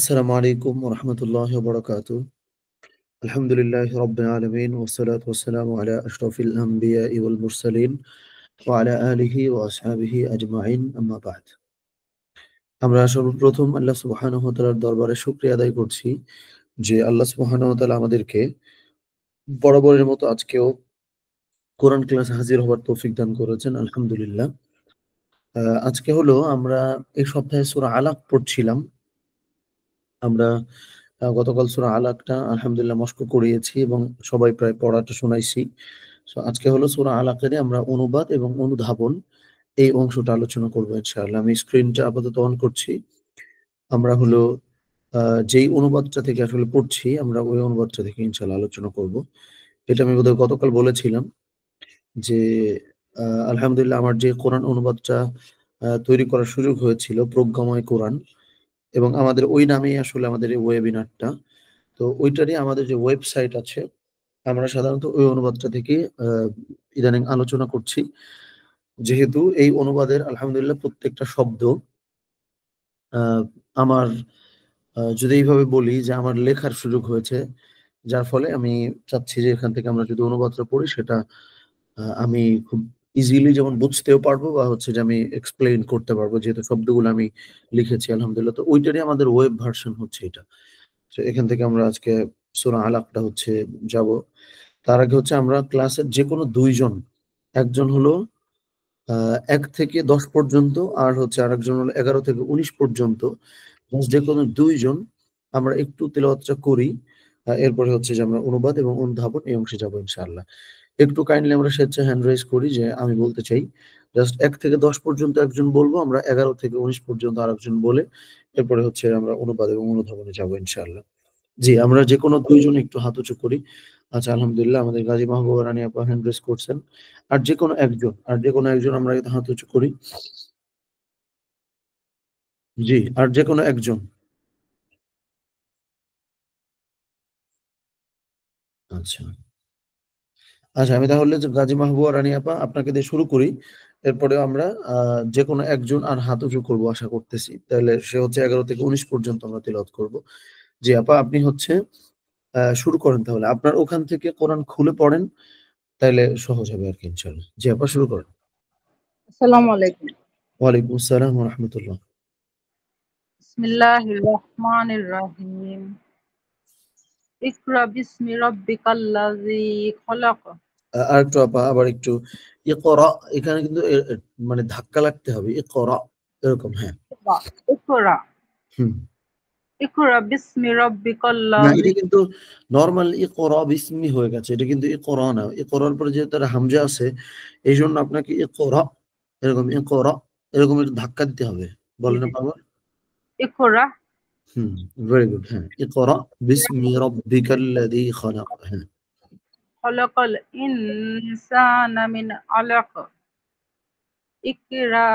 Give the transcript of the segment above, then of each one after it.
আসসালামু আলাইকুম ওয়া রাহমাতুল্লাহি ওয়া বারাকাতুহু। আলহামদুলিল্লাহি রাব্বিল আলামিন ওয়াসসালাতু ওয়াসসালামু আলা আশরাফিল আমবিয়াই ওয়াল মুরসালিন ওয়া আলা আলিহি ওয়া আসহাবিহি আজমাইন আম্মা বা'দ। আমরা সর্বপ্রথম আল্লাহ সুবহানাহু ওয়া তাআলার দরবারে শুকরিয়া আদায় করছি যে আল্লাহ সুবহানাহু ওয়া তাআলা আমাদেরকে বরাবরের মতো আজকেও কোরআন ক্লাসে হাজির হওয়ার তৌফিক দান করেছেন। আলহামদুলিল্লাহ। আজকে হলো আমরা এই সপ্তাহে সূরা আলাক পড়ছিলাম। আমরা গতকাল সূরা আলাকটা আলহামদুলিল্লাহ মস্ক করিয়েছি এবং সবাই প্রায় পড়াটা শোনাইছি। সো আজকে হলো সূরা আলাকেরই আমরা অনুবাদ এবং অনুধাবন এই অংশটা আলোচনা করব ইনশাআল্লাহ। আমি স্ক্রিনটা আপাতত অন করছি। আমরা হলো আ যেই অনুবাদটা থেকে আসলে পড়ছি আমরা ওই অনুবাদটা থেকে ইনশাআল্লাহ আলোচনা করব। এটা আমি বোধহয় গতকাল বলেছিলাম যে আ আলহামদুলিল্লাহ আমার যে কোরআন অনুবাদটা তৈরি করার সুযোগ হয়েছিল প্রজ্ঞাময় কোরআন এবং আমাদের ওই নামেই আসলে আমাদের এই ওয়েবিনারটা। তো ওইটারই আমাদের যে ওয়েবসাইট আছে, আমরা সাধারণত ওই অনুবাদটা থেকে আ ইদানিং আলোচনা করছি। যেহেতু এই অনুবাদের আলহামদুলিল্লাহ প্রত্যেকটা শব্দ আ আমার যদি এইভাবে বলি যে আমার লেখার সুযোগ হয়েছে। যার ফলে আমি চাচ্ছি যে এখান থেকে আমরা যদি অনুবাদটা পড়ি সেটা আমি খুব ইজিলি যেমন বুঝতেও পারবো বা হচ্ছে যে আমি এক্সপ্লেইন করতে পারবো যেহেতু শব্দগুলো আমি লিখেছি আলহামদুলিল্লাহ। তো ওইটারই আমাদের ওয়েব ভার্সন হচ্ছে এটা। তো এখান থেকে আমরা আজকে সূরা আলাকটা হচ্ছে যাবো। তার আগে হচ্ছে আমরা ক্লাসের যেকোনো ২ জন, একজন হলো আ ১ থেকে ১০ পর্যন্ত আর হচ্ছে আরেকজন হলো ১১ থেকে ১৯ পর্যন্ত। জাস্ট যেকোনো ২ জন আমরা একটু তেলাওয়াতটা করি। এরপরে হচ্ছে যে আমরা অনুবাদ এবং অনুধাবন এই অংশে যাবো ইনশাআল্লাহ। একটু কাইন্ডলি আমরা স্বেচ্ছায় হ্যান্ড রাইজ করি যে আমি বলতে চাই। জাস্ট ১ থেকে ১০ পর্যন্ত একজন বলবো, আমরা ১১ থেকে ১৯ পর্যন্ত আরেকজন বলে এরপরে হচ্ছে আমরা অনুবাদ এবং অনুধাবনে যাবো ইনশাআল্লাহ। জি, আমরা যেকোনো ২ জন একটু হাত উঁচু করি। আচ্ছা আলহামদুলিল্লাহ আমাদের গাজী মাহবুবা রানী আপা হ্যান্ড রেইজ করছেন। আর যেকোনো একজন আমরা হাত উঁচু করি। জি, আর যেকোনো একজন। আচ্ছা। আচ্ছা আমি তাহলে যে গাজী মাহবুবা রানী আপা আপনাকে দিয়ে শুরু করি। এরপরে আমরা যেকোনো একজন আর হাত উঁচু করব আশা করতেছি। তাহলে সে হচ্ছে ১১ থেকে ১৯ পর্যন্ত আমরা তিলাওয়াত করব। জি আপা আপনি হচ্ছে শুরু করেন তাহলে। আপনার ওখান থেকে কোরআন খুলে পড়েন, তাইলে সহজ হবে আরকি ইনশাআল্লাহ। জি আপা শুরু করেন। আসসালামু আলাইকুম। ওয়ালাইকুম আসসালাম ওয়া রাহমাতুল্লাহ। বিসমিল্লাহির রহমানির রহিম। ইকরা বিসমি রাব্বিকাল্লাযী খলাক। আরেকটু আপা আবার একটু ইকরা, এখানে কিন্তু মানে ধাক্কা লাগতে হবে। ইকরা এরকম হ্যাঁ। ইকরা ইকরা হুম। ইকরা বিসমি না এটা রাব্বিকাল্লাযী। কিন্তু নরমাল ইকরা বিসমি হয়ে গেছে। এটা কিন্তু ইকরা না। ইকরার পরে যেহেতু একটা হামজা আছে, এইজন্য আপনাকে ইকরা এরকম একটু ধাক্কা দিতে হবে। জি, বলেন জি। আপা আবার? ইকরা হুম, ভেরি গুড হ্যাঁ। ইকরা বিসমি রাব্বিকাল্লাযী খালাক হ্যাঁ। খলাকাল ইনসানা মিন আলাক। ইকরা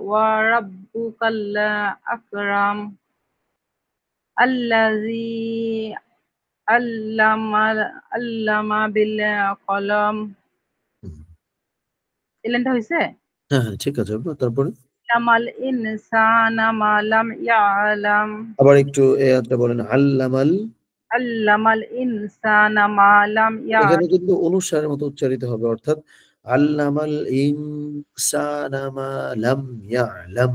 ওয়া রাব্বুকাল আকরাম। আল্লাযী আল্লামা আল্লামা বিল কলম। হুম। এই লাইনটা হইছে? হ্যাঁ, হ্যাঁ ঠিক আছে আপা তারপরে? আল্লামাল ইনসানা মা লাম ইয়ালাম। আবার একটু এই আয়াতটা বলেন। আল্লামাল, আল্লামাল ইনসানা মা লাম এখানে ইয়ালাম। কিন্তু অনুসারের মতো উচ্চারিত হবে অর্থাৎ আল্লামাল ইনসানা মা লাম ইয়ালাম।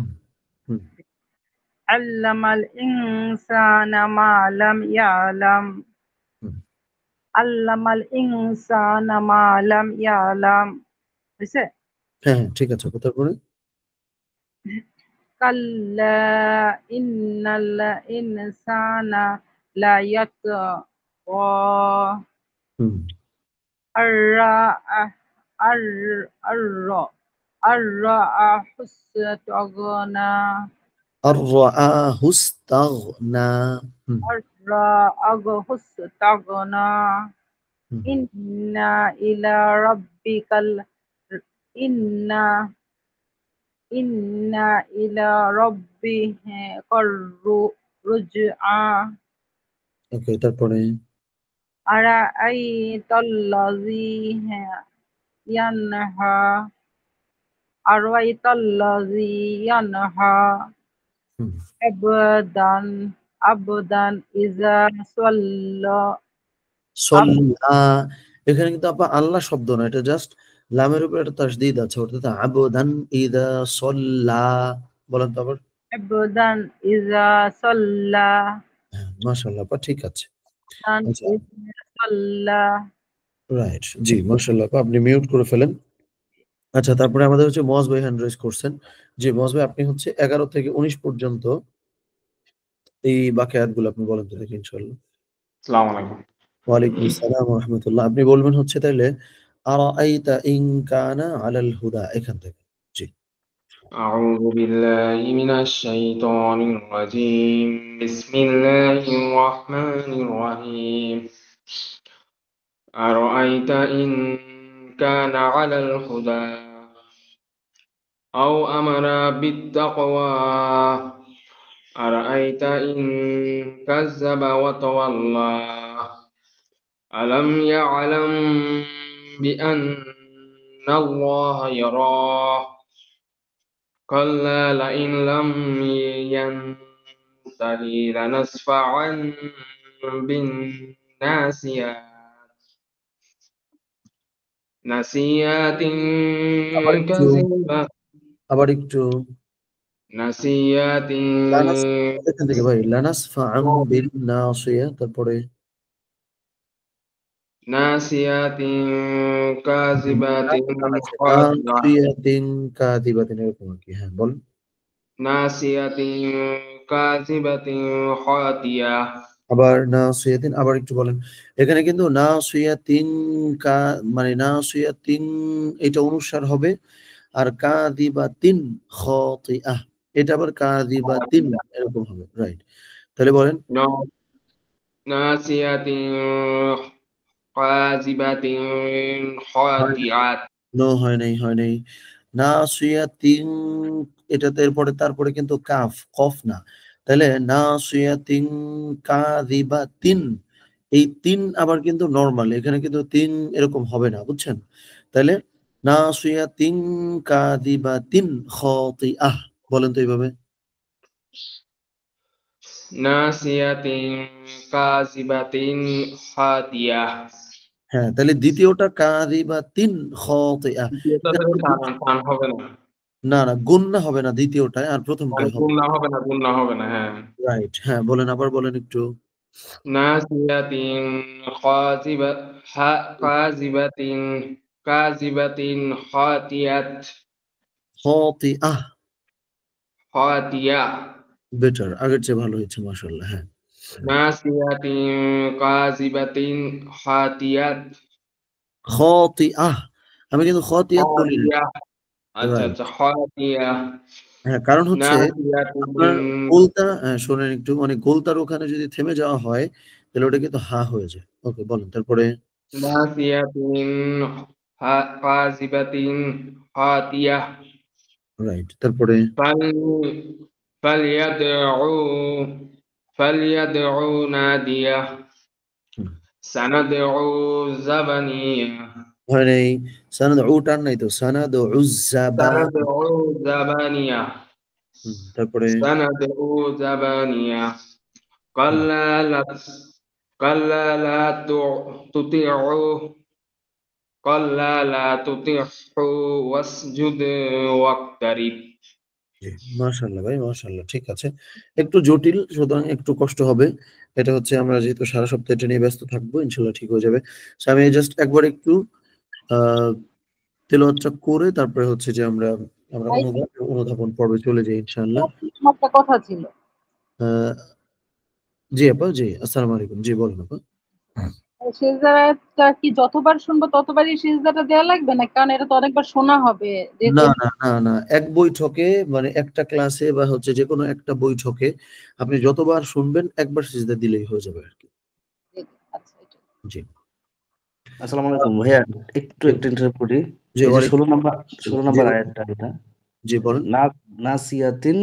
হুম, আল্লামাল ইনসানা মা লাম ইয়ালাম। হুম। আল্লামাল ইনসানা মা লাম ইয়ালাম। হইছে? হ্যাঁ, হ্যাঁ ঠিক আছে আপু তারপরে? কাল্লা ইন্নাল ইনসানা লা ইয়াতগা হুম। আররাআ আর আররা আররাআহুস্তাগনা আর-রাআহুস্তাগনা। হুম, আররাআহুস্তাগনা। হুম। ইন্না ইলা রাব্বিকাল ইন্না ইন্না ইলা রাব্বিহি রুজআ। ওকে তারপরে? আরাআইতাল্লাযী ইয়ানহা আরাআইতাল্লাযী ইয়ানহা হুম, আবদান আবদান ইজা সাল্লা সল্লা, এখানে কিন্তু আপা আল্লাহ শব্দ না, এটা জাস্ট লামের উপরে একটা তাসদিদ আছে, অর্থাৎ আবদান ইদা সল্লা। বলেন তো আবার। আবদান ইজা সাল্লা হ্যাঁ, মাশাআল্লাহ আপা, ঠিক আছে। আবদান আচ্ছা, ইজা সাল্লা। রাইট, জি মাশাআল্লাহ আপা, আপনি মিউট করে ফেলেন। আচ্ছা, তারপরে আমাদের হচ্ছে মুয়াজ ভাই হ্যান্ড রেজ করছেন। জি মুয়াজ ভাই, আপনি হচ্ছে 11 থেকে 19 পর্যন্ত এই বাকি আয়াতগুলো আপনি বলেন তো দেখি ইনশাআল্লাহ। আসসালামু আলাইকুম। ওয়ালাইকুম আসসালাম ওয়া রাহমাতুল্লাহ। আপনি বলবেন হচ্ছে তাইলে আরাআইতা ইন কানা আলাল হুদা, এখান থেকে। জি। أعوذ بالله من الشيطان الرجيم. بسم الله الرحمن الرحيم. أرأيت إن كان على الهدى أو أمر بالتقوى أرأيت إن كذب وتولى ألم يعلم بأن الله يراه كلا لئن لم ينته لنسفعا بالناصية نسيات আবার একটু, كاذبة আবার একটু। نسيات লানাস, এখান থেকে ভাই, লানাস ফাআম বিন নাসিয়া, তারপরে ناسيات كاذبات নাসিয়া আছে, خاطئة নাসিয়াতিন কাযিবাতিন, এরকম আর কি। হ্যাঁ বলেন। ناسية كاذبة خاطئة আবার নাসিয়াতিন, আবার একটু বলেন। এখানে কিন্তু নাসিয়াতিন কা, মানে নাসিয়াতিন এটা অনুস্বার হবে, আর কাযিবাতিন খাতিআহ এটা আবার কাযিবাতিন এরকম হবে, রাইট। তাহলে বলেন। ناسية كاذبة হয় নাই, خاطئة নো হয় নাই, হয় নাই। নাসিয়াতিন, এটাতে এরপরে তারপরে কিন্তু কাফ, কফ না। তাহলে নাসিয়াতিন কাযিবাতিন, এই তিন আবার কিন্তু নরমাল, এখানে কিন্তু তিন এরকম হবে না, বুঝছেন? তাহলে নাসিয়াতিন কাযিবাতিন খাতিআহ, বলেন তো এইভাবে। ناسية كاذبة خاطئة হ্যাঁ, তাহলে দ্বিতীয়টা কাযিবাতিন খাতিআহ। দ্বিতীয়টাতে টান টান হবে না, না না, গুন্না হবে না দ্বিতীয়টায়, আর মানে প্রথমটায় হবে। গুণনা হবে না, গুণনা হবে না, হ্যাঁ। রাইট, হ্যাঁ বলেন, আবার বলেন একটু। ناسية خاذبة كاذبة كاذبة خاطئة খাতিআহ, خاطئة বেটার, আগের চেয়ে ভালো হয়েছে মাশাআল্লাহ। হ্যাঁ, ناسية كاذبة خاطئة খাতিআহ, আমি কিন্তু খাতিয়াত বলি না। خاطئة আচ্ছা রাইট, আচ্ছা خاطئة হ্যাঁ কারণ হচ্ছে ناسية আপনার গোলতা, শোনেন একটু, মানে গোলতার ওখানে যদি থেমে যাওয়া হয় তাহলে ওটা কিন্তু হা হয়ে যায়। ওকে বলেন তারপরে। ناسية كاذبة خاطئة রাইট, তারপরে। فل فليدعو فليدعو ناديه হুম, سندعو زبانية হয় নাই, সানাদ উ টান নাই তো, সানাদ উজ্জাবা। سندعو زبانية তারপরে। سندعو زبانية كلا لا كلا لا تطيعه كلا لا تطيعه واسجد واقترب জি, মাশাআল্লাহ ভাই, মাশাআল্লাহ, ঠিক আছে। একটু জটিল, সুতরাং একটু কষ্ট হবে। এটা হচ্ছে আমরা যেহেতু সারা সপ্তাহ এটা নিয়ে ব্যস্ত থাকবো, ইনশাআল্লাহ ঠিক হয়ে যাবে। সো আমি জাস্ট একবার একটু আ তেলাওয়াতটা করে তারপরে হচ্ছে যে আমরা আমরা ভাই, অনুধাবন পর্বে চলে যাই ইনশাআল্লাহ। একটা কথা ছিল। আ জি আপা, জি। আসসালামু আলাইকুম। জি বলুন আপা। সিজদাটা কি যতবার শুনবো ততবারই সিজদাটা দেয়া লাগবে না? কারণ এটা তো অনেকবার শোনা হবে। যেহেতু না, না, না, না। এক বৈঠকে, মানে একটা ক্লাসে বা হচ্ছে যেকোনো একটা বৈঠকে আপনি যতবার শুনবেন একবার সিজদা দিলেই হয়ে যাবে আরকি। আচ্ছা, এটা জি। আসসালামু আলাইকুম ভাইয়া, একটু জি, একটা ইন্টারাপ্ট করি। জি, এই যে ওয়ালাইকুম 16 জি, নাম্বার আয়াতটা এটা জি বলেন। না, নাসিয়াতিন,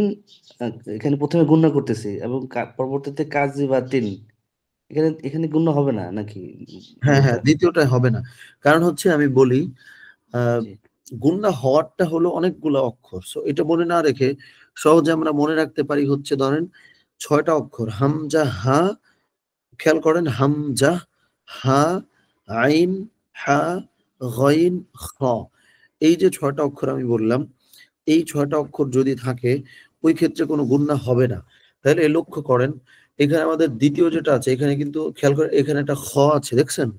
এখানে প্রথমে গুণনা করতেছি এবং পরবর্তীতে কাযিবাতিন, এখানে এখানে গুণনা হবে না নাকি? হ্যাঁ, হ্যাঁ, দুইটা। দ্বিতীয়টায় হবে না। কারণ হচ্ছে আমি বলি, আ জি গুণনা হওয়ারটা হলো অনেকগুলা অক্ষর। সো এটা মনে না রেখে সহজে আমরা মনে রাখতে পারি হচ্ছে, ধরেন 6টা অক্ষর হামজা হা, খেয়াল করেন হামজা হা আইন হা গইন খ, এই যে 6টা অক্ষর আমি বললাম, এই 6টা অক্ষর যদি থাকে ওই ক্ষেত্রে কোনো গুণনা হবে না। তাহলে লক্ষ্য করেন এখানে আমাদের দ্বিতীয় যেটা আছে এখানে কিন্তু খেয়াল করেন এখানে একটা খ আছে, দেখছেন?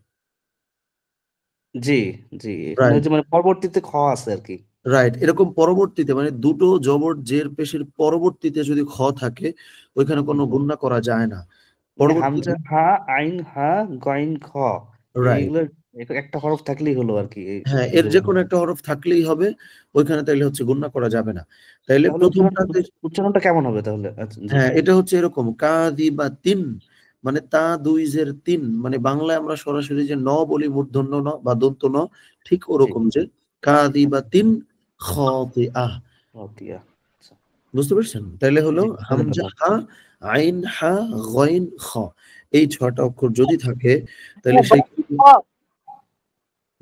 জি জি, এখানে রাইট, যে মানে পরবর্তীতে খ আছে আর কি। রাইট। এরকম পরবর্তীতে মানে দুটো জবর জের পেশের পরবর্তীতে যদি খ থাকে ওইখানে কোনো গুণনা করা যায় না। মানে পরবর্তীতে হামজা হা আইন হা গইন খ, রাইট, এইগুলো একটা হরফ থাকলেই হলো আর কি হ্যাঁ, এর যে কোনো একটা হরফ থাকলেই হবে, ওইখানে তাইলে হচ্ছে গুণনা করা যাবে না। তাইলে তাহলে প্রথমটাতে উচ্চারণটা কেমন হবে তাহলে? আচ্ছা, জি হ্যাঁ, এটা হচ্ছে এরকম কাযিবাতিন, মানে তা দুই জের তিন, মানে বাংলায় আমরা সরাসরি যে ন বলি মূর্ধন্য ন বা দন্ত ন, ঠিক জি ওরকম যে কাযিবাতিন খাতিআহ। ওকে, আচ্ছা বুঝতে পারছেন? তাইলে হলো জি, বুঝতে হামজা পারলাম। হা, আইন হা, গইন খ, এই 6টা অক্ষর যদি থাকে তাহলে সেই খ,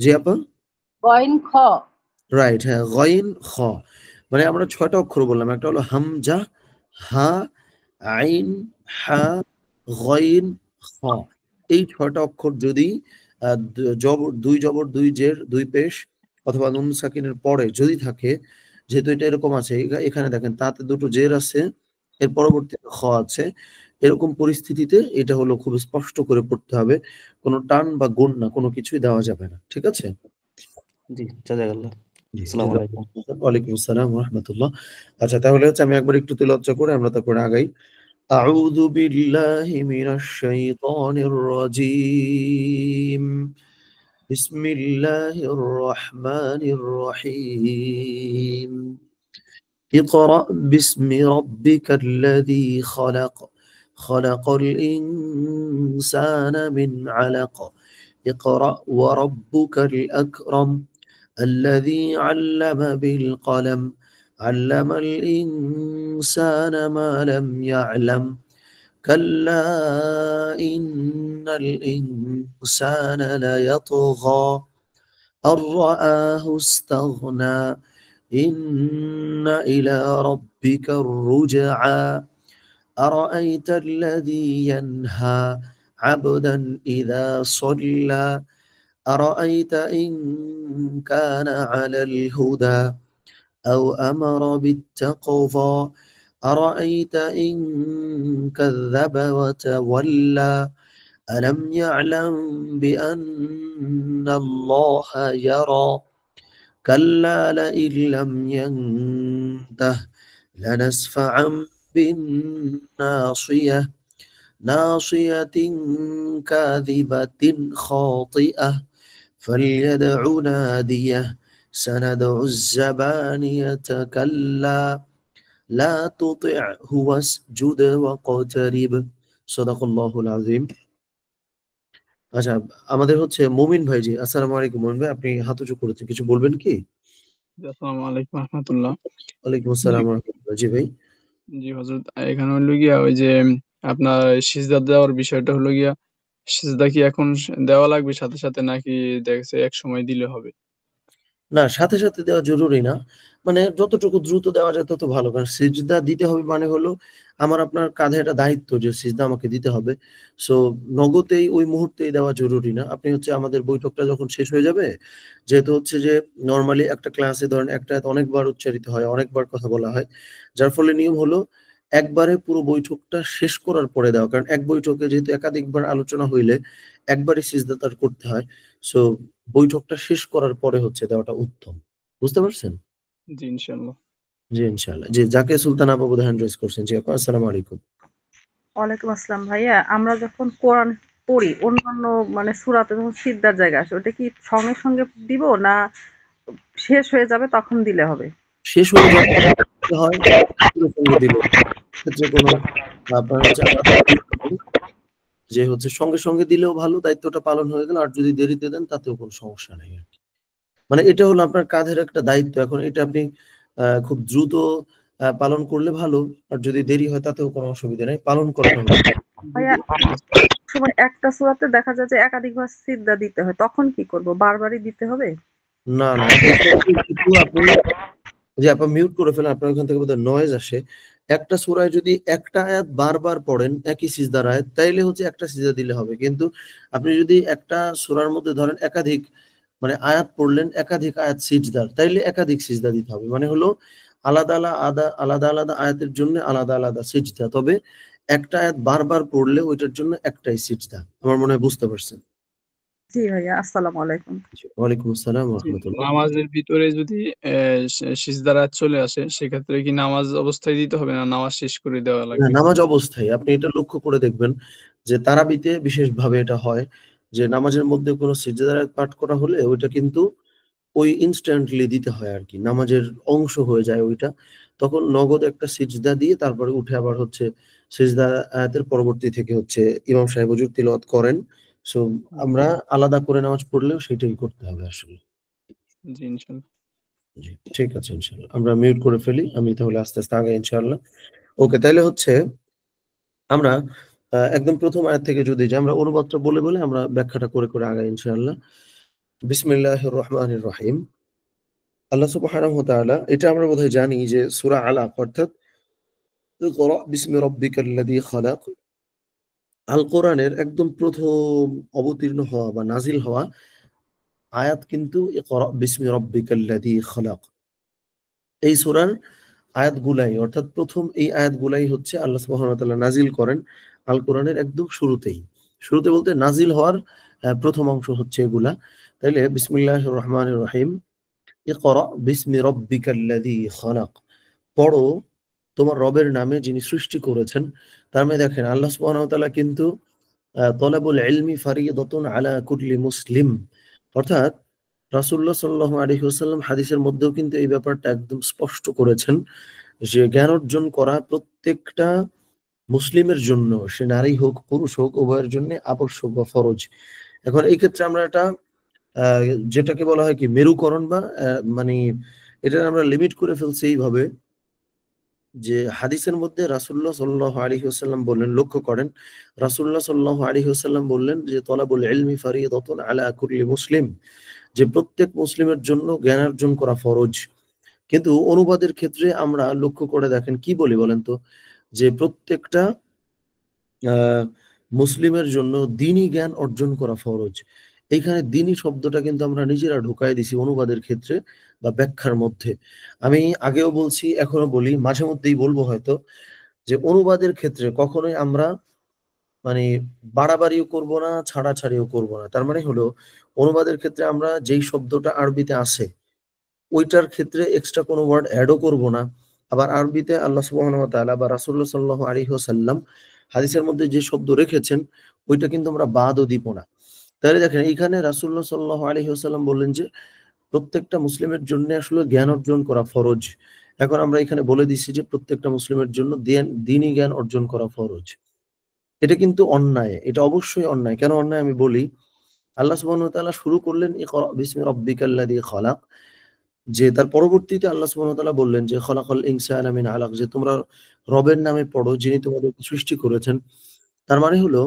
জি আপা? গইন খ। রাইট, হ্যাঁ, গইন খ। মানে আমরা 6টা অক্ষর বললাম। একটা হলো হামজা, হা, আইন, হা, গইন, খ। এই 6টা অক্ষর যদি জবর 2 জবর 2 জের 2 পেশ অথবা নুন সাকিনের পরে যদি থাকে, যেহেতু এটা এরকম আছে এখানে দেখেন তাতে দুটো জের আছে, এর পরবর্তীতে খ আছে। এরকম পরিস্থিতিতে এটা হলো খুব স্পষ্ট করে পড়তে হবে। কোনো টান বা গুণ না, কোনো কিছুই দেওয়া যাবে না। ঠিক আছে? জি, জাযাকাল্লাহ। জি, আসসালামু আলাইকুম। ওয়ালাইকুম আসসালাম ওয়া রাহমাতুল্লাহ। আচ্ছা, তাহলে হচ্ছে আমি একবার একটু তিলাওয়াত করে আমরা তারপরে আগাই। আউযু বিল্লাহি মিনাশ শাইতানির রাজীম। বিসমিল্লাহির রহমানির রহিম। اقرأ باسم ربك الذي خلق، خلق الإنسان من علق، اقرأ وربك الأكرم، الذي علم بالقلم، علم الإنسان ما لم يعلم، كلا إن الإنسان ليطغى أن رآه استغنى، إن إلى ربك الرجعى، أرأيت الذي ينهى عبدا إذا صلى، أرأيت إن كان على الهدى أو أمر بالتقوى، أرأيت إن كذب وتولى، ألم يعلم بأن الله يرى، كلا لئن لم ينته لنسفعا بالناصية، ناصية كاذبة خاطئة، فليدع ناديه، سندع الزبانية كلا لا تطعه واسجد واقترب صدق الله العظيم। আচ্ছা, আমাদের হচ্ছে মুমিন ভাই। জি, আসসালামু আলাইকুম মুমিন ভাই, আপনি হাত উঁচু করেছেন, কিছু বলবেন কি? আসসালামু আলাইকুম রাহমাতুল্লাহ। ওয়ালাইকুম জি, আসসালাম ওয়া রাহমাতুল্লাহ। জি ভাই। জি হযরত, এখানে হলো গিয়া ওই যে আপনার সিজদা দেওয়ার বিষয়টা হলো গিয়া, সিজদা কি এখন দেওয়া লাগবে সাথে সাথে, নাকি দেখা গেছে এক সময় দিলে হবে? না, সাথে, সাথে দেওয়া জরুরি না। মানে যতটুকু দ্রুত দেওয়া যায় তত ভালো। কারণ সিজদা দিতে হবে মানে হলো আমার আপনার কাঁধে একটা দায়িত্ব যে সিজদা আমাকে দিতে হবে। সো নগদেই ওই মুহূর্তেই দেওয়া জরুরি না। আপনি হচ্ছে আমাদের বৈঠকটা যখন শেষ হয়ে যাবে, যেহেতু হচ্ছে যে নরমালি একটা ক্লাসে ধরেন একটা আয়াত অনেকবার উচ্চারিত হয়, অনেকবার কথা বলা হয়। যার ফলে নিয়ম হলো একবারে পুরো বৈঠকটা শেষ করার পরে দেওয়া। কারণ এক বৈঠকে যেহেতু একাধিকবার আলোচনা হইলে একবারই সিজদা তার করতে হয়। সো বৈঠকটা শেষ করার পরে হচ্ছে দেওয়াটা উত্তম। বুঝতে পারছেন? জি ইনশাআল্লাহ। জি, ইনশাআল্লাহ। জি, জাকিয়া সুলতানা আপা বোধহয় হ্যান্ড রাইজ করছেন। জি আপা, আসসালামু আলাইকুম। ওয়ালাইকুম আসসালাম ভাইয়া। আমরা যখন কোরআন পড়ি অন্যান্য মানে সূরাতে যখন সিজদার জায়গা আসে ওটা কি সঙ্গে সঙ্গে দিব না শেষ হয়ে যাবে তখন দিলে হবে? শেষ হয়ে যাওয়ার পরে হয় সঙ্গে সঙ্গে দিলে ক্ষেত্রে কোনো আপনার হচ্ছে যে হচ্ছে সঙ্গে সঙ্গে দিলেও ভালো, দায়িত্বটা পালন হয়ে গেল। আর যদি দেরিতে দেন তাতেও কোনো সমস্যা নেই আরকি। মানে এটা হলো আপনার কাঁধের একটা দায়িত্ব। এখন এটা আপনি খুব দ্রুত পালন করলে ভালো। আর যদি দেরি হয় তাতেও কোনো অসুবিধা নেই। পালন করাটা হলো। ভাইয়া সময় একটা সূরাতে দেখা যায় যে একাধিকবার সিজদা দিতে হয়। তখন কি করব? বারবারই দিতে হবে? না, না, আপনি জি আপা মিউট করে ফেলেন। আপনার ওখান থেকে বোধহয় নয়েজ আসে। একটা সূরায় যদি একটা আয়াত বারবার পড়েন একই সিজদার আয়াত, তাইলে হচ্ছে একটা সিজদা দিলে হবে। কিন্তু আপনি যদি একটা সূরার মধ্যে ধরেন একাধিক মানে আয়াত পড়লেন, একাধিক আয়াত সিজদার, তাইলে একাধিক সিজদা দিতে হবে। মানে হলো আলাদা আলাদা আয়াতের জন্য আলাদা আলাদা সিজদা। তবে একটা আয়াত বারবার পড়লে ওইটার জন্য একটাই সিজদা। আমার মনে হয় বুঝতে পারছেন। জি ভাইয়া, আসসালামু আলাইকুম। ওয়ালাইকুম আসসালাম ওয়া জি, রাহমাতুল্লাহ। নামাজের ভিতরে যদি সিজদার আয়াত চলে আসে সেক্ষেত্রে কি নামাজ অবস্থায় দিতে হবে না নামাজ শেষ করে দেওয়া না, লাগবে? নামাজ অবস্থায় আপনি এটা লক্ষ্য করে দেখবেন যে তারাবিতে বিশেষভাবে এটা হয় যে নামাজের মধ্যে কোনো সিজদার আয়াত পাঠ করা হলে ওইটা কিন্তু ওই ইনস্ট্যান্টলি দিতে হয় আর কি, নামাজের অংশ হয়ে যায় ওইটা। তখন নগদ একটা সিজদা দিয়ে তারপরে উঠে আবার হচ্ছে সিজদা আয়াতের পরবর্তী থেকে হচ্ছে ইমাম সাহেব হুজুর তিলাওয়াত করেন। সো আমরা আলাদা করে নামাজ পড়লেও সেটাই করতে হবে আসলে। জি ইনশাল্লাহ। জি, ঠিক আছে ইনশাআল্লাহ। আমরা মিউট করে ফেলি। আমি তাহলে আস্তে আস্তে আগাই ইনশাআল্লাহ। ওকে, তাইলে হচ্ছে আমরা একদম প্রথম আয়াত থেকে যদি যাই, আমরা অনুবাদটা বলে বলে আমরা ব্যাখ্যাটা করে করে আগাই ইনশাআল্লাহ। বিসমিল্লাহির রহমানির রহিম। আল্লাহ সুবহানাহু ওয়া তাআলা, এটা আমরা বোধহয় জানি যে সূরা আলাক অর্থাৎ ইকরা বিসমি রাব্বিকাল্লাযী খালাক, আল কোরআনের একদম প্রথম অবতীর্ণ হওয়া বা নাজিল হওয়া আয়াত কিন্তু ইকরা বিসমি রাব্বিকাল্লাযী খালাক। এই সূরার আয়াতগুলাই অর্থাৎ প্রথম এই আয়াতগুলাই হচ্ছে আল্লাহ সুবহানাহু ওয়া তাআলা নাজিল করেন আল কোরআনের একদম শুরুতেই। শুরুতে বলতে নাজিল হওয়ার প্রথম অংশ হচ্ছে এগুলা। তাইলে বিসমিল্লাহির রহমানির রহিম, ইকরা বিসমি রাব্বিকাল্লাযী খালাক, পড়ো তোমার রবের নামে যিনি সৃষ্টি করেছেন। তার মানে দেখেন আল্লাহ সুবহানাহু ওয়া তাআলা কিন্তু তলাবুল ইলমি ফারিদাতুন আলা কুল্লি মুসলিম, অর্থাৎ রাসূলুল্লাহ সাল্লাল্লাহু আলাইহি ওয়াসাল্লাম হাদিসের মধ্যেও কিন্তু এই ব্যাপারটা একদম স্পষ্ট করেছেন যে জ্ঞান অর্জন করা প্রত্যেকটা মুসলিমের জন্য, সে নারী হোক পুরুষ হোক, উভয়ের জন্য আবশ্যক বা ফরজ। এখন এই ক্ষেত্রে আমরা এটা যেটাকে বলা হয় কি মেরুকরণ বা মানে এটা আমরা লিমিট করে ফেলছি এইভাবে যে হাদিসের মধ্যে রাসূলুল্লাহ সাল্লাল্লাহু আলাইহি ওয়াসাল্লাম বললেন, লক্ষ্য করেন রাসূলুল্লাহ সাল্লাল্লাহু আলাইহি ওয়াসাল্লাম বললেন যে তলাবুল ইলমি ফারিদাতুন আলা কুল্লি মুসলিম, যে প্রত্যেক মুসলিমের জন্য জ্ঞান অর্জন করা ফরজ। কিন্তু অনুবাদের ক্ষেত্রে আমরা লক্ষ্য করে দেখেন কি বলি বলেন তো, যে প্রত্যেকটা আহ মুসলিমের জন্য দ্বীনি জ্ঞান অর্জন করা ফরজ। এইখানে দ্বীনি শব্দটা কিন্তু আমরা নিজেরা ঢুকাই দিছি অনুবাদের ক্ষেত্রে বা ব্যাখ্যার মধ্যে। আমি আগেও বলছি এখনো বলি, মাঝে মধ্যেই বলবো হয়তো, যে অনুবাদের ক্ষেত্রে কখনোই আমরা মানে বাড়াবাড়িও করব না, ছাড়াছাড়িও করব না। তার মানে হলো অনুবাদের ক্ষেত্রে আমরা যেই শব্দটা আরবিতে আছে ওইটার ক্ষেত্রে এক্সট্রা কোনো ওয়ার্ড অ্যাডও করব না। আবার আরবিতে আল্লাহ সুবহানাহু ওয়া তাআলা বা রাসূলুল্লাহ সাল্লাল্লাহু আলাইহি ওয়াসাল্লাম হাদিসের মধ্যে যে শব্দ রেখেছেন ওইটা কিন্তু আমরা বাদও দিব না। তাহলে দেখেন এইখানে রাসূলুল্লাহ সাল্লাল্লাহু আলাইহি ওয়াসাল্লাম বললেন যে প্রত্যেকটা মুসলিমের জন্য আসলে জ্ঞান অর্জন করা ফরজ। এখন আমরা এখানে বলে দিচ্ছি যে প্রত্যেকটা মুসলিমের জন্য দ্বীনি জ্ঞান অর্জন করা ফরজ। এটা কিন্তু অন্যায়, এটা অবশ্যই অন্যায়। কেন অন্যায় আমি বলি, আল্লাহ সুবহানাহু ওয়া তাআলা শুরু করলেন ইকরা বিসমি রাব্বিকাল্লাযী খালাক, যে তার পরবর্তীতে আল্লাহ সুবহানাহু ওয়া তাআলা বললেন যে খলাকাল ইনসানা মিন আলাক, যে তোমরা রবের নামে পড়ো যিনি তোমাদেরকে সৃষ্টি করেছেন। তার মানে হলো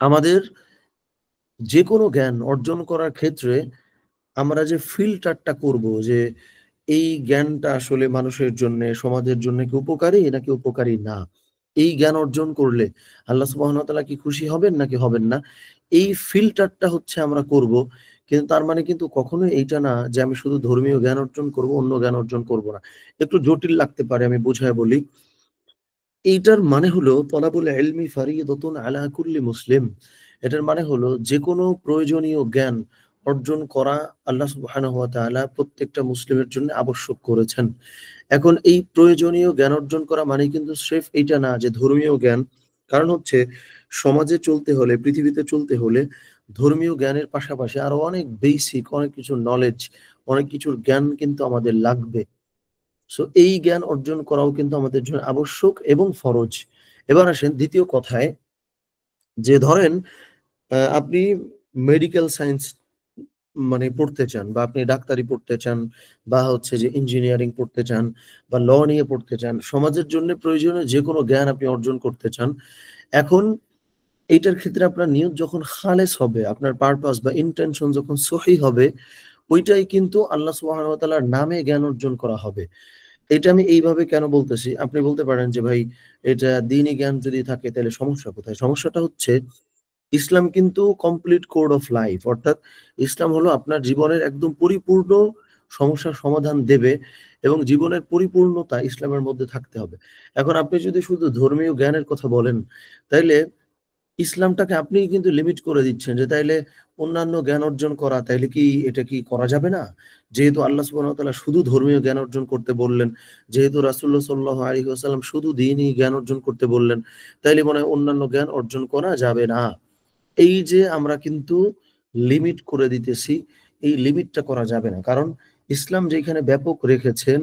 আমাদের যে কোনো জ্ঞান অর্জন করার ক্ষেত্রে আমরা যে ফিল্টারটা করব যে এই জ্ঞানটা আসলে মানুষের জন্য সমাজের জন্য কি উপকারী নাকি উপকারী না, এই জ্ঞান অর্জন করলে আল্লাহ সুবহানাহু ওয়া তাআলা কি খুশি হবেন নাকি হবেন না, এই ফিল্টারটা হচ্ছে আমরা করব। কিন্তু তার মানে কিন্তু কখনোই এইটা না যে আমি শুধু ধর্মীয় জ্ঞান অর্জন করব, অন্য জ্ঞান অর্জন করব না। একটু জটিল লাগতে পারে, আমি বুঝায় বলি। এইটার মানে হলো তলাবুল ইলমি ফারিদাতুন আলা কুল্লি মুসলিম, এটার মানে হলো যে কোনো প্রয়োজনীয় জ্ঞান অর্জন করা আল্লাহ সুবহানাহু ওয়া তাআলা প্রত্যেকটা মুসলিমের জন্য আবশ্যক করেছেন। এখন এই প্রয়োজনীয় জ্ঞান অর্জন করা মানে কিন্তু স্রেফ এইটা না যে ধর্মীয় জ্ঞান। কারণ হচ্ছে সমাজে চলতে হলে, পৃথিবীতে চলতে হলে ধর্মীয় জ্ঞানের পাশাপাশি আরো অনেক বেসিক অনেক কিছু নলেজ, অনেক কিছুর জ্ঞান কিন্তু আমাদের লাগবে। সো এই জ্ঞান অর্জন করাও কিন্তু আমাদের জন্য আবশ্যক এবং ফরজ। এবার আসেন দ্বিতীয় কথায়, যে ধরেন আপনি মেডিকেল সায়েন্স মানে পড়তে চান, বা আপনি ডাক্তারি পড়তে চান, বা হচ্ছে যে ইঞ্জিনিয়ারিং পড়তে চান, বা ল নিয়ে পড়তে চান, সমাজের জন্য প্রয়োজনীয় যে কোনো জ্ঞান আপনি অর্জন করতে চান। এখন এইটার ক্ষেত্রে আপনার নিয়ত যখন খালেস হবে, আপনার পারপাস বা ইন্টেনশন যখন সহি হবে, ওইটাই কিন্তু আল্লাহ সুবহানাহু ওয়া তাআলার নামে জ্ঞান অর্জন করা হবে। এটা আমি এইভাবে কেন বলতেছি, আপনি বলতে পারেন যে ভাই এটা দ্বীনি জ্ঞান যদি থাকে তাহলে সমস্যা কোথায়? সমস্যাটা হচ্ছে ইসলাম কিন্তু কমপ্লিট কোড অফ লাইফ, অর্থাৎ ইসলাম হলো আপনার জীবনের একদম পরিপূর্ণ সমস্যার সমাধান দেবে এবং জীবনের পরিপূর্ণতা ইসলামের মধ্যে থাকতে হবে। এখন আপনি যদি শুধু ধর্মীয় জ্ঞানের কথা বলেন, তাইলে ইসলামটাকে আপনি কিন্তু লিমিট করে দিচ্ছেন যে তাইলে অন্যান্য জ্ঞান অর্জন করা, তাইলে কি এটা কি করা যাবে না? যেহেতু আল্লাহ সুবহানাহু ওয়া তাআলা শুধু ধর্মীয় জ্ঞান অর্জন করতে বললেন, যেহেতু রাসূলুল্লাহ সাল্লাল্লাহু আলাইহি ওয়াসাল্লাম শুধু দ্বীনি জ্ঞান অর্জন করতে বললেন, তাইলে মনে হয় অন্যান্য জ্ঞান অর্জন করা যাবে না। এই যে আমরা কিন্তু লিমিট করে দিতেছি, এই লিমিটটা করা যাবে না। কারণ ইসলাম যেখানে ব্যাপক রেখেছেন,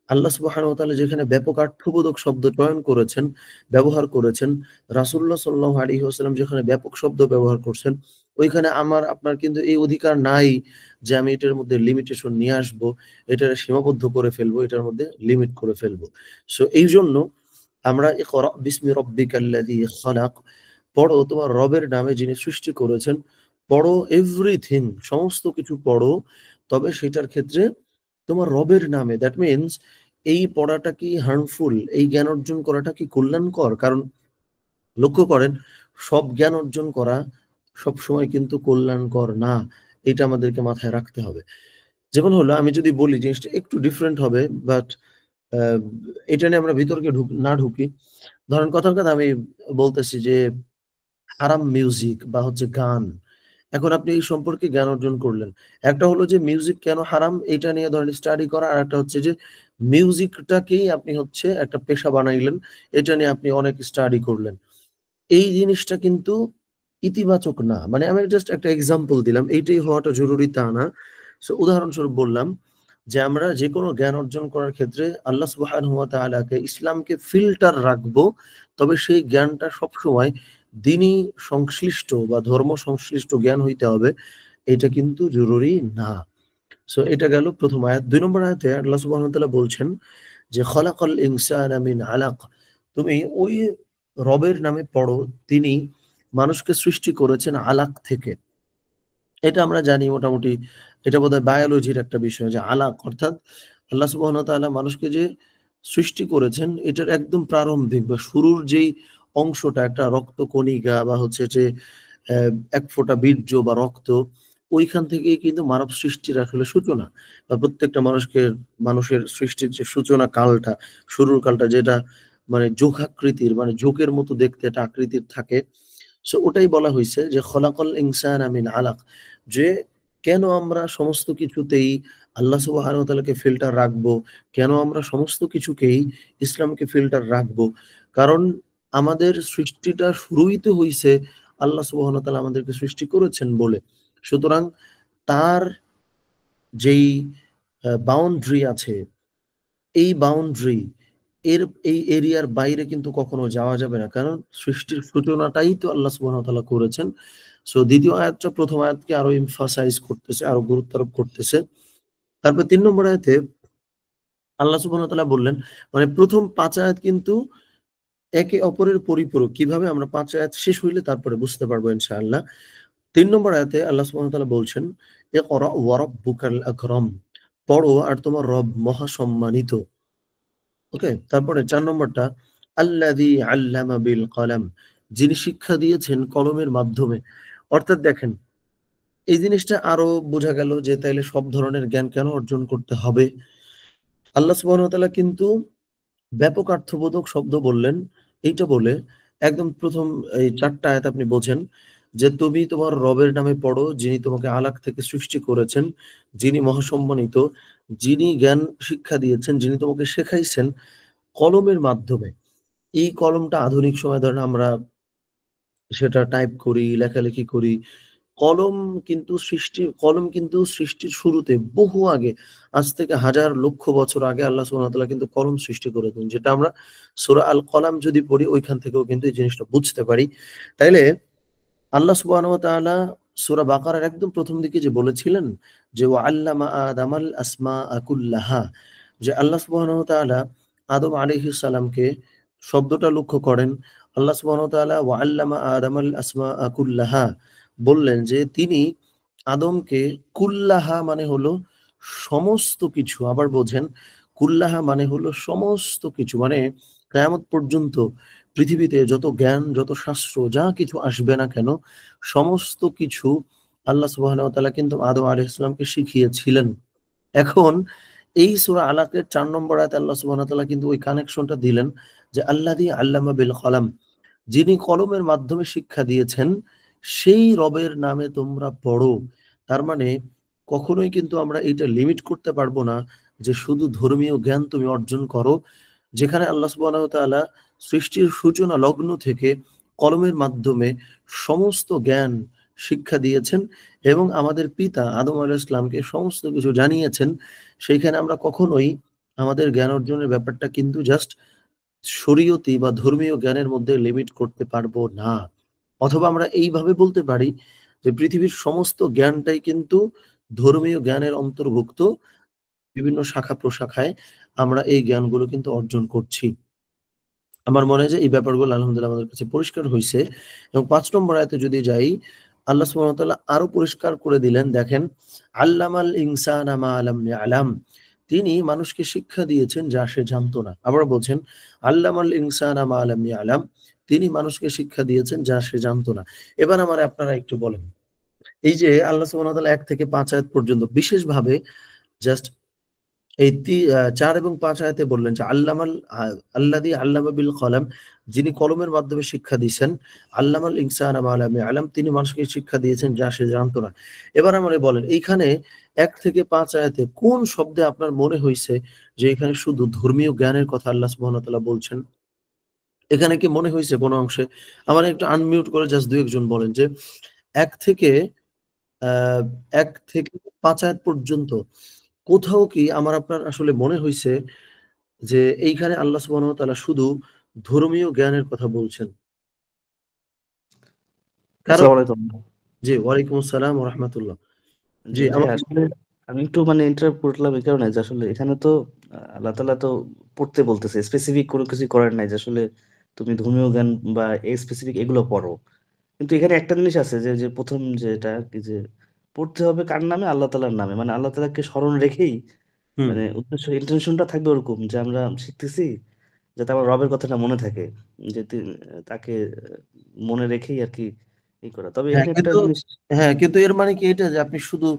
আল্লাহ সুবহানাহু ওয়া তাআলা যেখানে ব্যাপক অর্থবোধক শব্দ চয়ন করেছেন, ব্যবহার করেছেন, রাসূলুল্লাহ সাল্লাল্লাহু আলাইহি ওয়াসাল্লাম যেখানে ব্যাপক শব্দ ব্যবহার করছেন, ওইখানে আমার আপনার কিন্তু এই অধিকার নাই যে আমি এটার মধ্যে লিমিটেশন নিয়ে আসবো, এটারে সীমাবদ্ধ করে ফেলবো, এটার মধ্যে লিমিট করে ফেলবো। সো এইজন্য আমরা ইকরা বিসমি রাব্বিকাল্লাযী খালাক, পড়ো তোমার রবের নামে যিনি সৃষ্টি করেছেন। পড়ো এভরিথিং, সমস্ত কিছু পড়ো, তবে সেটার ক্ষেত্রে তোমার রবের নামে। দ্যাট মিনস এই পড়াটা কি হার্মফুল, এই জ্ঞান অর্জন করাটা কি কল্যাণকর? কারণ লক্ষ্য করেন, সব জ্ঞান অর্জন করা সবসময় কিন্তু কল্যাণকর না, এটা আমাদেরকে মাথায় রাখতে হবে। যেমন হলো, আমি যদি বলি জিনিসটা একটু ডিফারেন্ট হবে, বাট এটা নিয়ে আমরা বিতর্কে না ঢুকি। ধরেন কথার কথা আমি বলতেছি যে হারাম মিউজিক বা হচ্ছে গান। এখন আপনি এই সম্পর্কে জ্ঞান অর্জন করলেন। একটা হলো যে মিউজিক কেন হারাম এটা নিয়ে ধরেন স্টাডি করা, আর একটা হচ্ছে যে মিউজিকটাকেই আপনি হচ্ছে একটা পেশা বানাইলেন, এটা নিয়ে আপনি অনেক স্টাডি করলেন। এই জিনিসটা কিন্তু ইতিবাচক না। মানে আমি জাস্ট একটা এক্সাম্পল দিলাম, এইটাই হওয়াটা জরুরি তা না। সো উদাহরণস্বরূপ বললাম যে আমরা যেকোনো জ্ঞান অর্জন করার ক্ষেত্রে আল্লাহ সুবহানাহু ওয়া তাআলাকে, ইসলামকে ফিল্টার রাখবো, তবে সেই জ্ঞানটা সবসময় দ্বীনি সংশ্লিষ্ট বা ধর্ম সংশ্লিষ্ট জ্ঞান হইতে হবে, এটা কিন্তু জরুরি না। সো এটা গেল প্রথম আয়াত। ২ নম্বর আয়াতে আল্লাহ সুবহানাহু ওয়া তাআলা বলছেন যে খলাকাল ইনসানা মিন আলাক, তুমি ওই রবের নামে পড়ো, তিনি মানুষকে সৃষ্টি করেছেন আলাক থেকে। এটা আমরা জানি মোটামুটি, এটা বোধহয় বায়োলজির একটা বিষয় যে আলাক, অর্থাৎ আল্লাহ সুবহানাহু ওয়া তাআলা মানুষকে যে সৃষ্টি করেছেন এটার একদম প্রারম্ভিক বা শুরুর যেই অংশটা, একটা রক্ত কণিকা বা হচ্ছে যে এক ফোঁটা বীর্য বা রক্ত, ওইখান থেকেই কিন্তু মানব সৃষ্টির আসলে সূচনা। বা প্রত্যেকটা মানুষের সৃষ্টির যে সূচনা কালটা, শুরুর কালটা, যেটা মানে যোগাকৃতির, মানে যোগের মতো দেখতে একটা আকৃতির থাকে। সো ওটাই বলা হয়েছে যে খলাকল ইনসানা মিন আলাক, যে কেন আমরা সমস্ত কিছুতেই আল্লাহ সুবহানাহু ওয়া তাআলাকে ফিল্টার রাখবো, কেন আমরা সমস্ত কিছুকেই ইসলামকে ফিল্টার রাখবো? কারণ আমাদের সৃষ্টিটা শুরুই তো হইছে আল্লাহ সুবহানাহু ওয়া তাআলা আমাদেরকে সৃষ্টি করেছেন বলে। সুতরাং তার যেই বাউন্ডারি আছে, এই বাউন্ডারি, এই এরিয়ার বাইরে কিন্তু কখনো যাওয়া যাবে না। কারণ সৃষ্টির সূচনাটাই তো আল্লাহ সুবহানাহু ওয়া তাআলা করেছেন। সো দ্বিতীয় আয়াতটা প্রথম আয়াতকে আরো এমফাসাইজ করতেছে, আরো গুরুত্ব আরোপ করতেছে। তারপর ৩ নম্বর আয়াতে আল্লাহ সুবহানাহু ওয়া তাআলা বললেন, মানে প্রথম ৫ আয়াত কিন্তু একে অপরের পরিপূরক। কিভাবে? আমরা ৫ আয়াত শেষ হইলে তারপরে বুঝতে পারবো ইনশাআল্লাহ। ৩ নম্বর আয়াতে আল্লাহ সুবহানাহু ওয়া তাআলা বলছেন, ইকরা ওয়া রাব্বুকাল আকরাম, পড়ো আর তোমার রব মহা সম্মানিত। ওকে, তারপরে ৪ নম্বরটা আল্লাযী আল্লামা বিল কলাম, যিনি শিক্ষা দিয়েছেন কলমের মাধ্যমে। অর্থাৎ দেখেন, এই জিনিসটা আরো বোঝা গেল যে তাইলে সব ধরনের জ্ঞান কেন অর্জন করতে হবে। আল্লাহ সুবহানাহু ওয়া তাআলা কিন্তু ব্যাপক অর্থবোধক শব্দ বললেন, এইটা বলে একদম প্রথম এই ৪ টা আয়াত আপনি বোঝেন যে তুমি তোমার রবের নামে পড়ো, যিনি তোমাকে আলাক থেকে সৃষ্টি করেছেন, যিনি মহাসম্মানিত, যিনি জ্ঞান শিক্ষা দিয়েছেন, যিনি তোমাকে শেখাইছেন কলমের মাধ্যমে। এই কলমটা আধুনিক সময় ধরেন আমরা সেটা টাইপ করি, লেখালেখি করি। কলম কিন্তু সৃষ্টির শুরুতে বহু আগে, আজ থেকে হাজার লক্ষ বছর আগে আল্লাহ সুবহানাহু ওয়া তাআলা কিন্তু কলম সৃষ্টি করেছেন, যেটা আমরা সূরা আল কলাম যদি পড়ি ওইখান থেকেও কিন্তু এই জিনিসটা বুঝতে পারি। তাইলে আল্লাহ সুবহানাহু ওয়া তাআলা সূরা বাকারার একদম প্রথম দিকে যে বলেছিলেন যে ওয়া আল্লামা আদামাল আসমাআ কুল্লাহা, যে আল্লাহ সুবহানাহু ওয়া তাআলা আদম আলাইহিস সালামকে, শব্দটা লক্ষ্য করেন, আল্লাহ সুবহানাহু ওয়া তাআলা ওয়া আল্লামা আদামাল আসমাআ কুল্লাহা বললেন যে তিনি আদমকে, কুল্লাহা মানে হলো সমস্ত কিছু, আবার বোঝেন কুল্লাহা মানে হলো সমস্ত কিছু, মানে কিয়ামত পর্যন্ত পৃথিবীতে যত জ্ঞান, যত শাস্ত্র, যা কিছু আসবে না কেন, সমস্ত কিছু আল্লাহ সুবহানাহু ওয়া তাআলা কিন্তু আদম আলাইহিস সালামকে শিখিয়েছিলেন। এখন এই সূরা আলাকের ৪ নম্বর আয়াতে আল্লাহ সুবহানাহু ওয়া তাআলা কিন্তু ওই কানেকশনটা দিলেন যে আল্লাযী আল্লামা বিল কলম, যিনি কলমের মাধ্যমে শিক্ষা দিয়েছেন, সেই রবের নামে তোমরা পড়ো। তার মানে কখনোই কিন্তু আমরা এটা লিমিট করতে পারবো না যে শুধু ধর্মীয় জ্ঞান তুমি অর্জন করো, যেখানে আল্লাহ সুবহানাহু ওয়া তাআলা সৃষ্টির সূচনা লগ্ন থেকে কলমের মাধ্যমে সমস্ত জ্ঞান শিক্ষা দিয়েছেন এবং আমাদের পিতা আদম আলাইহিস সালামকে সমস্ত কিছু জানিয়েছেন। সেইখানে আমরা কখনোই আমাদের জ্ঞান অর্জনের ব্যাপারটা কিন্তু জাস্ট শরীয়তি বা ধর্মীয় জ্ঞানের মধ্যে লিমিট করতে পারবো না। অথবা আমরা এইভাবে বলতে পারি যে পৃথিবীর সমস্ত জ্ঞানটাই কিন্তু ধর্মীয় জ্ঞানের অন্তর্ভুক্ত। বিভিন্ন শাখা প্রশাখায় আমরা এই জ্ঞানগুলো কিন্তু অর্জন করছি। আমার মনে হয় যে এই ব্যাপারগুলো আলহামদুলিল্লাহ আমাদের কাছে পরিষ্কার হইছে। এবং ৫ নম্বর আয়াতে যদি যাই, আল্লাহ সুবহানাহু ওয়া তাআলা আরো পরিষ্কার করে দিলেন, দেখেন, আল্লামাল ইনসানা মা লাম ইয়ালাম, তিনি মানুষকে শিক্ষা দিয়েছেন যা সে জানতো না। আবার বলছেন আল্লামাল ইনসানা মা লাম ইয়ালাম, তিনি মানুষকে শিক্ষা দিয়েছেন যা সে জানতো না। এবার আমার আপনারা একটু বলেন, এই যে আল্লাহ সুবহানাহু ওয়া তাআলা ১ থেকে ৫ আয়াত পর্যন্ত বিশেষভাবে জাস্ট এই ৪ এবং ৫ আয়াতে বললেন যে আল্লাযী আল্লামা বিল কলম, যিনি কলমের মাধ্যমে শিক্ষা দিয়েছেন, আল্লামাল ইনসানা মা লাম ইয়ালাম, তিনি মানুষকে শিক্ষা দিয়েছেন যা সে জানতো না। এবার আমারে বলেন, এইখানে ১ থেকে ৫ আয়াতে কোন শব্দে আপনার মনে হইছে যে এখানে শুধু ধর্মীয় জ্ঞানের কথা আল্লাহ সুবহানাহু ওয়া তাআলা বলছেন? এখানে কি মনে হইছে কোন অংশে? আমার একটু আনমিউট করে জাস্ট ২-১ জন বলেন যে ১ থেকে আ ১ থেকে ৫ আয়াত পর্যন্ত কোথাও কি আমার আপনার আসলে মনে হইছে যে এইখানে আল্লাহ সুবহানাহু ওয়া তাআলা শুধু ধর্মীয় জ্ঞানের কথা বলছেন? কারণ আসসালামু আলাইকুম। জি, ওয়ালাইকুম আসসালাম ওয়া রাহমাতুল্লাহ। জি জি, ভাই, আসলে আমি একটু মানে ইন্টারাপ্ট করলাম এই কারণে যে আসলে এখানে তো আল্লাহ তাআলা তো পড়তে বলতেছে, স্পেসিফিক কোনো কিছু করার নাই যে আসলে তুমি ধর্মীয় জ্ঞান বা এই স্পেসিফিক এগুলো পড়ো। কিন্তু এখানে একটা জিনিস আছে যে যে প্রথম যেটা কি যে পড়তে হবে কার নামে? আল্লাহ তাআলার নামে, মানে আল্লাহ তাআলাকে স্মরণ রেখেই, হুম, মানে উদ্দেশ্য ইন্টেনশনটা থাকবে ওরকম যে আমরা শিখতেছি যাতে আমার রবের কথাটা মনে থাকে, যে তাকে মনে রেখেই আর কি এই করা। তবে হ্যাঁ, এখানে একটা কিন্তু জিনিস, হ্যাঁ, কিন্তু এর মানে কি এটা যে আপনি শুধু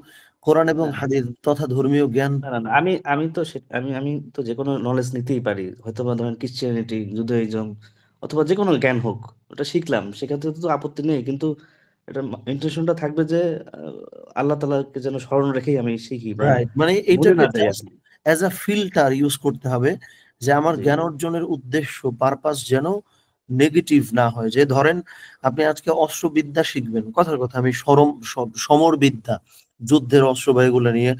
কোরআন এবং না হাদিস তথা ধর্মীয় জ্ঞান না, আমি আমি তো আমি তো যে কোনো নলেজ নিতেই পারি, হয়তো বা ধরেন ক্রিশ্চিয়ানিটি, জুদাইজম অথবা যে কোনো জ্ঞান হোক, ওটা শিখলাম, সেক্ষেত্রে তো আপত্তি নেই। কিন্তু এটা ইন্টেনশনটা থাকবে যে আল্লাহ তাআলাকে যেন স্মরণ রেখেই আমি শিখি বা রাইট, মানে ভুলে এটাকে না যাই আর জাস্ট কি। অ্যাজ আ ফিল্টার ইউজ করতে হবে যে আমার জি জ্ঞান অর্জনের উদ্দেশ্য পারপাস যেন নেগেটিভ না হয়। যে ধরেন আপনি আজকে অস্ত্রবিদ্যা শিখবেন, কথার কথা, আমি সমর বিদ্যা, যুদ্ধের অস্ত্র বা এগুলো নিয়ে,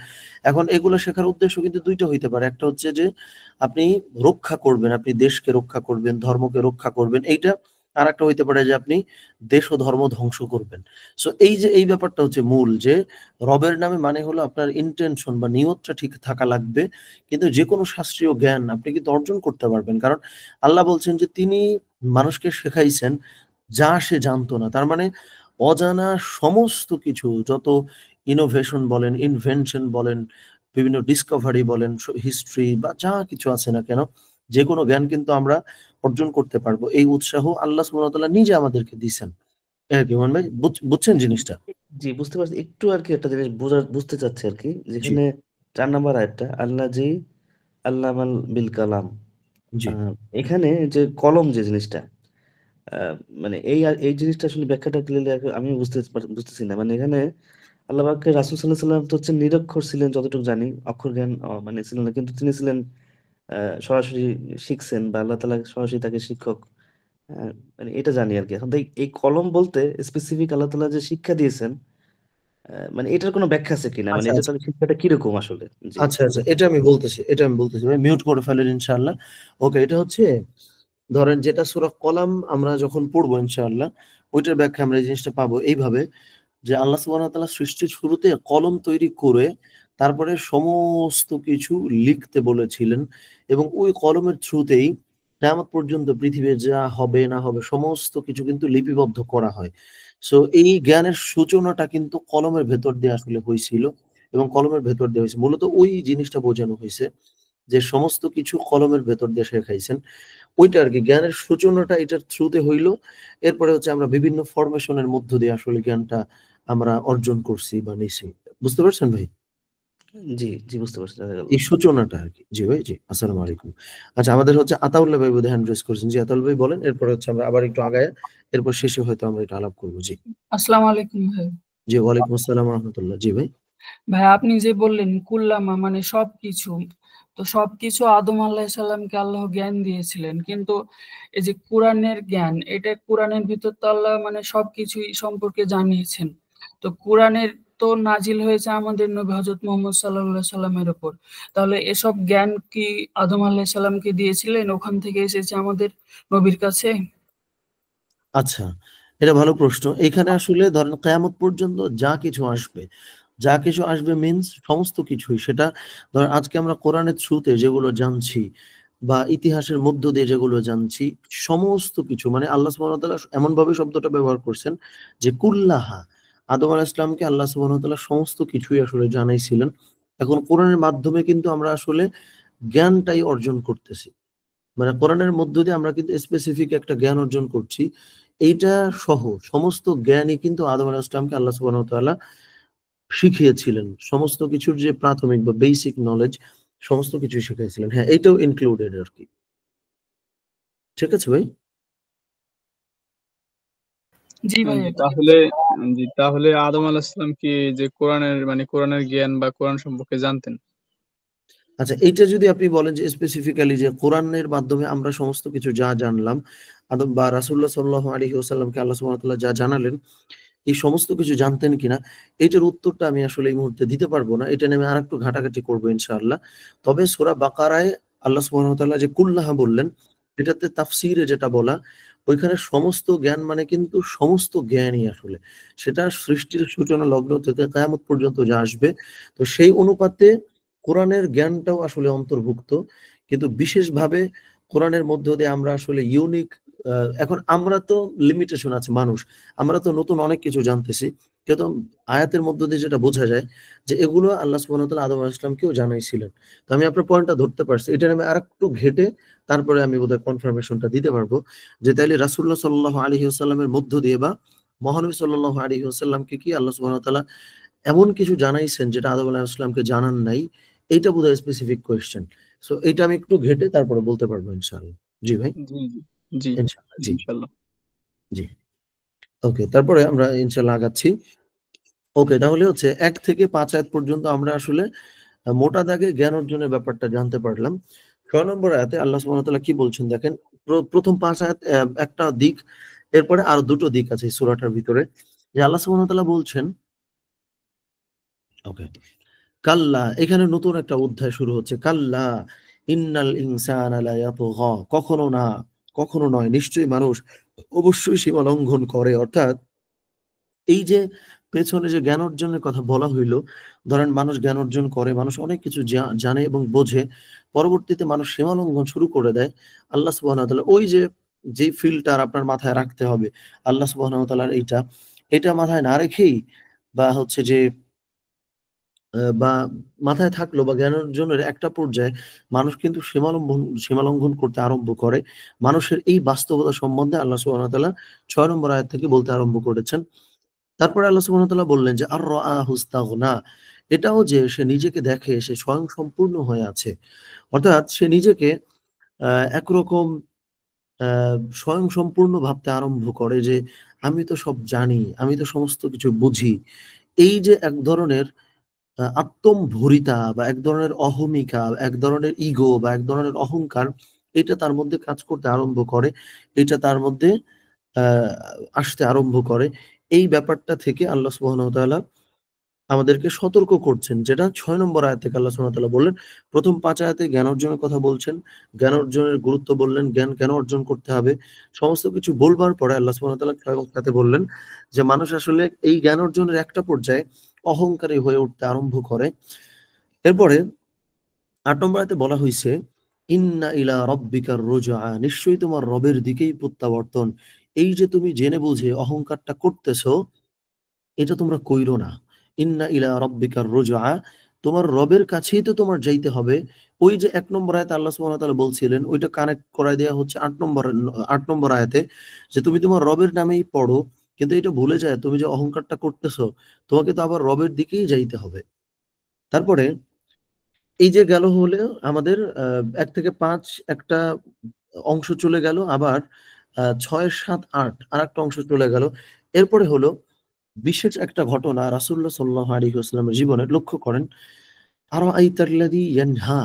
এখন এগুলো শেখার উদ্দেশ্য কিন্তু দুইটা হইতে পারে। একটা হচ্ছে যে আপনি রক্ষা করবেন, আপনি দেশকে রক্ষা করবেন, ধর্মকে রক্ষা করবেন, এইটা। আর একটা হইতে পারে যে আপনি দেশ ও ধর্ম ধ্বংস করবেন। সো এই যে এই ব্যাপারটা হচ্ছে মূল, যে রবের নামে মানে হলো আপনার ইন্টেনশন বা নিয়তটা ঠিক থাকা লাগবে। কিন্তু যে কোনো শাস্ত্রীয় জ্ঞান আপনি কিন্তু অর্জন করতে পারবেন, কারণ আল্লাহ বলছেন যে তিনি মানুষকে শেখাইছেন যা সে জানতো না। তার মানে অজানা সমস্ত কিছু, যত ইনোভেশন বলেন, ইনভেনশন বলেন, বিভিন্ন ডিসকভারি বলেন, হিস্ট্রি বা যা কিছু আছে না কেন, যে কোনো জ্ঞান কিন্তু আমরা অর্জন করতে পারবো। এই উৎসাহ আল্লাহ সুবহানাহু ওয়া তাআলা নিজে আমাদেরকে দিছেন। ইমন ভাই, বুঝছেন জিনিসটা? জি বুঝতে পারছি, একটু আর কি একটা জিনিস বুঝতে চাচ্ছি আর কি, জি, যেখানে ৪ নাম্বার আয়াতটা আল্লাহ জি আল্লামাল বিল কালাম, জি। আহ, এখানে যে কলম যে জিনিসটা, আহ, মানে এই জিনিসটা আসলে ব্যাখ্যাটা ক্লিয়ারলি আমি বুঝতেছি না। মানে এখানে আল্লাহ পাকের রাসূল সাল্লাল্লাহু আলাইহি সাল্লাম তো হচ্ছেন নিরক্ষর ছিলেন, যতটুকু জানি অক্ষর জ্ঞান মানে ছিলেন না, কিন্তু তিনি ছিলেন সরাসরি শিখছেন বা আল্লাহ তাআলা সরাসরি তাকে শিক্ষক, আহ, মানে এটা জানি আর কি। এখন তো এই কলম বলতে স্পেসিফিক আল্লাহ তাআলা যে শিক্ষা দিয়েছেন, মানে এটার কোনো ব্যাখ্যা আছে কিনা, মানে আচ্ছা, এটা আচ্ছা। তাহলে শিক্ষাটা কিরকম আসলে? জি আচ্ছা, আচ্ছা। এটা আমি বলতেছি। ভাই মিউট করে ফেলেন ইনশাআল্লাহ। ওকে, এটা হচ্ছে ধরেন যেটা সূরা কলাম আমরা যখন পড়বো ইনশাআল্লাহ, ওইটার ব্যাখ্যা আমরা এই জিনিসটা পাবো এইভাবে যে আল্লাহ সুবহানাহু ওয়া তাআলা সৃষ্টির শুরুতে কলম তৈরি করে তারপরে সমস্ত কিছু লিখতে বলেছিলেন এবং ওই কলমের থ্রুতেই কিয়ামত পর্যন্ত পৃথিবীতে যা হবে না হবে সমস্ত কিছু কিন্তু লিপিবদ্ধ করা হয়। সো এই জ্ঞানের সূচনাটা কিন্তু কলমের ভেতর দিয়ে আসলে হইছিল এবং কলমের ভেতর দিয়ে হইছে। মূলত ওই জিনিসটা বোঝানো হইছে যে সমস্ত কিছু কলমের ভেতর দিয়ে শেখাইছেন, ওইটা আর কি জ্ঞানের সূচনাটা এটার থ্রুতে হইলো। এরপরে হচ্ছে আমরা বিভিন্ন ফরমেশনের মধ্য দিয়ে আসলে জ্ঞানটা আমরা অর্জন করছি বা নিছি। বুঝতে পারছেন ভাই? জি জি, বুঝতে পারছি, জাজাকাল্লাহ। এই সূচনাটা আর কি। জি ভাই, জি, আসসালামু আলাইকুম। আচ্ছা, আমাদের হচ্ছে আতাউল্লাহ ভাই বোধহয় হ্যান্ড রেজ করেছেন। জি আতাউল ভাই বলেন, এরপরে হচ্ছে আমরা আবার একটু আগায়, এরপর শেষে হয়তো আমরা এটা আলাপ করবো। জি আসসালামু আলাইকুম ভাই। জি, ওয়ালাইকুম আসসালাম রহমতুল্লাহ। জি ভাই। ভাই আপনি যে বললেন কুল্লামা মানে সবকিছু, তো সবকিছু আদম আলাইহিস সালামকে আল্লাহ জ্ঞান দিয়েছিলেন, কিন্তু এই যে কোরআনের জ্ঞান, এটা কোরআনের ভিতর তো আল্লাহ মানে সবকিছুই সম্পর্কে জানিয়েছেন। তো কোরআনের তো নাজিল হয়েছে আমাদের নবী হযরত মুহাম্মদ সাল্লাল্লাহু আলাইহি সাল্লামের উপর। তাহলে এসব জ্ঞান কি আদম আলাইহিস সালামকে দিয়েছিলেন, ওখান থেকে এসেছে আমাদের নবীর কাছে? আচ্ছা, এটা ভালো প্রশ্ন। এখানে আসলে ধরেন কিয়ামত পর্যন্ত যা কিছু আসবে, যা কিছু আসবে মিন্স সমস্ত কিছুই, সেটা ধরেন আজকে আমরা কোরআনের থ্রুতে যেগুলো জানছি বা ইতিহাসের মধ্য দিয়ে যেগুলো জানছি, সমস্ত কিছু মানে আল্লাহ সুবহানাহু ওয়া তাআলা এমন ভাবে শব্দটা ব্যবহার করছেন যে কুল্লাহা, আদম আলাইহিস সালামকে আল্লাহ সুবহানাহু ওয়া তাআলা সমস্ত কিছুই আসলে জানাইছিলেন। এখন কোরআনের মাধ্যমে কিন্তু আমরা আসলে জ্ঞানটাই অর্জন করতেছি। মানে কোরআনের মধ্য দিয়ে আমরা কিন্তু স্পেসিফিক একটা জ্ঞান অর্জন করছি। এইটা সহ সমস্ত জ্ঞানই কিন্তু আদম আলাইহিস সালামকে আল্লাহ সুবহানাহু ওয়া তাআলা শিখিয়েছিলেন। সমস্ত কিছুর যে প্রাথমিক বা বেসিক নলেজ, সমস্ত কিছুই শিখাইছিলেন। হ্যাঁ, এইটাও ইনক্লুডেড আর কি। ঠিক আছে ভাই? জি ভাই। তাহলে আদম আলাইহিস সালাম কি যে কোরআনের জ্ঞান বা কোরআন সম্পর্কে জানতেন? আচ্ছা, এইটা যদি আপনি বলেন যে স্পেসিফিক্যালি যে কোরআনের মাধ্যমে আমরা সমস্ত কিছু যা জানলাম, আদম বা রাসূলুল্লাহ সাল্লাল্লাহু আলাইহি ওয়াসাল্লামকে আল্লাহ সুবহানাহু ওয়া তাআলা যা জানালেন, এই সমস্ত কিছু জানতেন কিনা, এইটার উত্তরটা আমি আসলে এই মুহূর্তে দিতে পারবো না। এটা নিয়ে আমি আরেকটু ঘাটাঘাটি করবো ইনশাআল্লাহ। তবে সূরা বাকারায় আল্লাহ সুবহানাহু ওয়া তাআলা যে কুল্লাহা বললেন, এটাতে তাফসীরে যেটা বলা, ওইখানে সমস্ত জ্ঞান মানে কিন্তু সমস্ত জ্ঞানই আসলে। সেটা সৃষ্টির সূচনা লগ্ন থেকে কিয়ামত পর্যন্ত যা আসবে, তো সেই অনুপাতে কোরআনের জ্ঞানটাও আসলে অন্তর্ভুক্ত। কিন্তু বিশেষভাবে কোরআনের মধ্য দিয়ে আমরা আসলে ইউনিক, এখন আমরা তো লিমিটেশন আছে মানুষ, আমরা তো নতুন অনেক কিছু জানতেছি, কিন্তু আয়াতের মধ্য দিয়ে যেটা বোঝা যায় যে এগুলো আল্লাহ সুবহানাহু ওয়া তাআলা আদম আলাইহিস সালামকেও জানাইছিলেন। তো আমি আপনার পয়েন্টটা ধরতে পারছি। এটা আমি আরেকটু ঘেটে তারপরে আমি বোধহয় কনফার্মেশনটা দিতে পারবো যে তাইলে রাসূলুল্লাহ সাল্লাল্লাহু আলাইহি ওয়াসাল্লামের মধ্য দিয়ে বা মহানবী সাল্লাল্লাহু আলাইহি ওয়াসাল্লামকে কি আল্লাহ সুবহানাহু ওয়া তাআলা এমন কিছু জানাইছেন যেটা আদম আলাইহিস সালামকে জানান নাই। এইটা বোধহয় স্পেসিফিক কোয়েশ্চেন। সো এটা আমি একটু ঘেটে তারপরে বলতে পারবো ইনশাআল্লাহ। জি ভাই। জি জি জি, ইনশাআল্লাহ। জি ইনশাআল্লাহ। জি। ওকে, তারপরে আমরা ইনশাআল্লাহ আগাচ্ছি। ওকে, তাহলে হচ্ছে ১ থেকে ৫ আয়াত পর্যন্ত আমরা আসলে মোটা দাগে জ্ঞান অর্জনের ব্যাপারটা জানতে পারলাম। ৬ নম্বর আয়াতে আল্লাহ সুবহানাহু ওয়া তাআলা কি বলছেন দেখেন। প্রথম ৫ আয়াত একটা দিক, এরপরে আরো দুটো দিক আছে এই সূরাটার ভিতরে। যে আল্লাহ সুবহানাহু ওয়া তাআলা বলছেন, ওকে, কাল্লা, এখানে নতুন একটা অধ্যায় শুরু হচ্ছে। কাল্লা ইন্নাল ইনসানা লা ইয়াতগা, কখনো না, কখনো নয়, নিশ্চয়ই মানুষ অবশ্যই সীমা লঙ্ঘন করে। অর্থাৎ এই যে পেছনে যে জ্ঞান অর্জনের কথা বলা হইলো, ধরেন মানুষ জ্ঞান অর্জন করে, মানুষ অনেক কিছু জানে এবং বোঝে, পরবর্তীতে মানুষ সীমা লঙ্ঘন শুরু করে দেয়। আল্লাহ সুবহানাহু ওয়া তাআলা ওই যে ফিল্টার আপনার মাথায় রাখতে হবে, আল্লাহ সুবহানাহু ওয়া তাআলার এটা মাথায় না রেখেই বা হচ্ছে যে বা মাথায় থাকলো বা জ্ঞান অর্জনের একটা পর্যায়ে মানুষ কিন্তু সীমালঙ্ঘন করতে আরম্ভ করে। মানুষের এই বাস্তবতা সম্বন্ধে আল্লাহ সুবহানাহু ওয়া তাআলা ৬ নম্বর আয়াত থেকে বলতে আরম্ভ করেছেন। তারপরে আল্লাহ সুবহানাহু ওয়া তাআলা বললেন যে আর রাআহু ইসতাগনা, এটাও যে সে নিজেকে দেখে সে স্বয়ং সম্পূর্ণ হয়ে আছে। অর্থাৎ সে নিজেকে একরকম স্বয়ং সম্পূর্ণ ভাবতে আরম্ভ করে যে আমি তো সব জানি, আমি তো সমস্ত কিছু বুঝি। এই যে এক ধরনের আত্মম্ভরিতা বা এক ধরনের অহমিকা, এক ধরনের ইগো বা এক ধরনের অহংকার, এটা তার মধ্যে কাজ করতে আরম্ভ করে। এটা তার মধ্যে আসতে আরম্ভ করে। এই ব্যাপারটা থেকে আল্লাহ সুবহানাহু ওয়া তাআলা আমাদেরকে সতর্ক করছেন। যেটা ৬ নম্বর আয়াত থেকে আল্লাহ সুবহানাহু ওয়া তাআলা বললেন। প্রথম ৫ আয়াতে জ্ঞান অর্জনের কথা বলছেন। জ্ঞান অর্জনের গুরুত্ব বললেন, জ্ঞান কেন অর্জন করতে হবে। সমস্ত কিছু বলবার পরে আল্লাহ সুবহানাহু ওয়া তাআলা ৬ এবং ৭ এ বললেন যে মানুষ আসলে এই জ্ঞান অর্জনের একটা পর্যায়ে অহংকারী হয়ে উঠতে আরম্ভ করে। এরপরে ৮ নম্বর আয়াতে বলা হইছে, ইন্না ইলা রাব্বিকার রুজআ, নিশ্চয়ই তোমার রবের দিকেই প্রত্যাবর্তন। এই যে তুমি জেনে বুঝে অহংকারটা করতেছো, এটা তোমরা কইরো না। ইন্না ইলা রাব্বিকার রুজআ, তোমার রবের কাছেই তো তোমার যাইতে হবে। ওই যে 1 নম্বর আয়াতে আল্লাহ সুবহানাহু ওয়া তাআলা বলছিলেন, ওইটা কানেক্ট করাই দেয়া হচ্ছে 8 নম্বর আয়াতে, যে তুমি তোমার রবের নামেই পড়ো, কিন্তু এটা ভুলে যায় তুমি যে অহংকারটা করতেছো, তোমাকে তো আবার রবের দিকেই যাইতে হবে। তারপরে এই যে গেল হলে আমাদের 1 থেকে 5 একটা অংশ চলে গেল, আবার 6, 7, 8 আরেকটা অংশ চলে গেল। এরপরে হলো বিশেষ একটা ঘটনা রাসূলুল্লাহ সাল্লাল্লাহু আলাইহি ওয়াসাল্লামের জীবনে। লক্ষ্য করেন, আরাআইতাল্লাযী ইয়ানহা,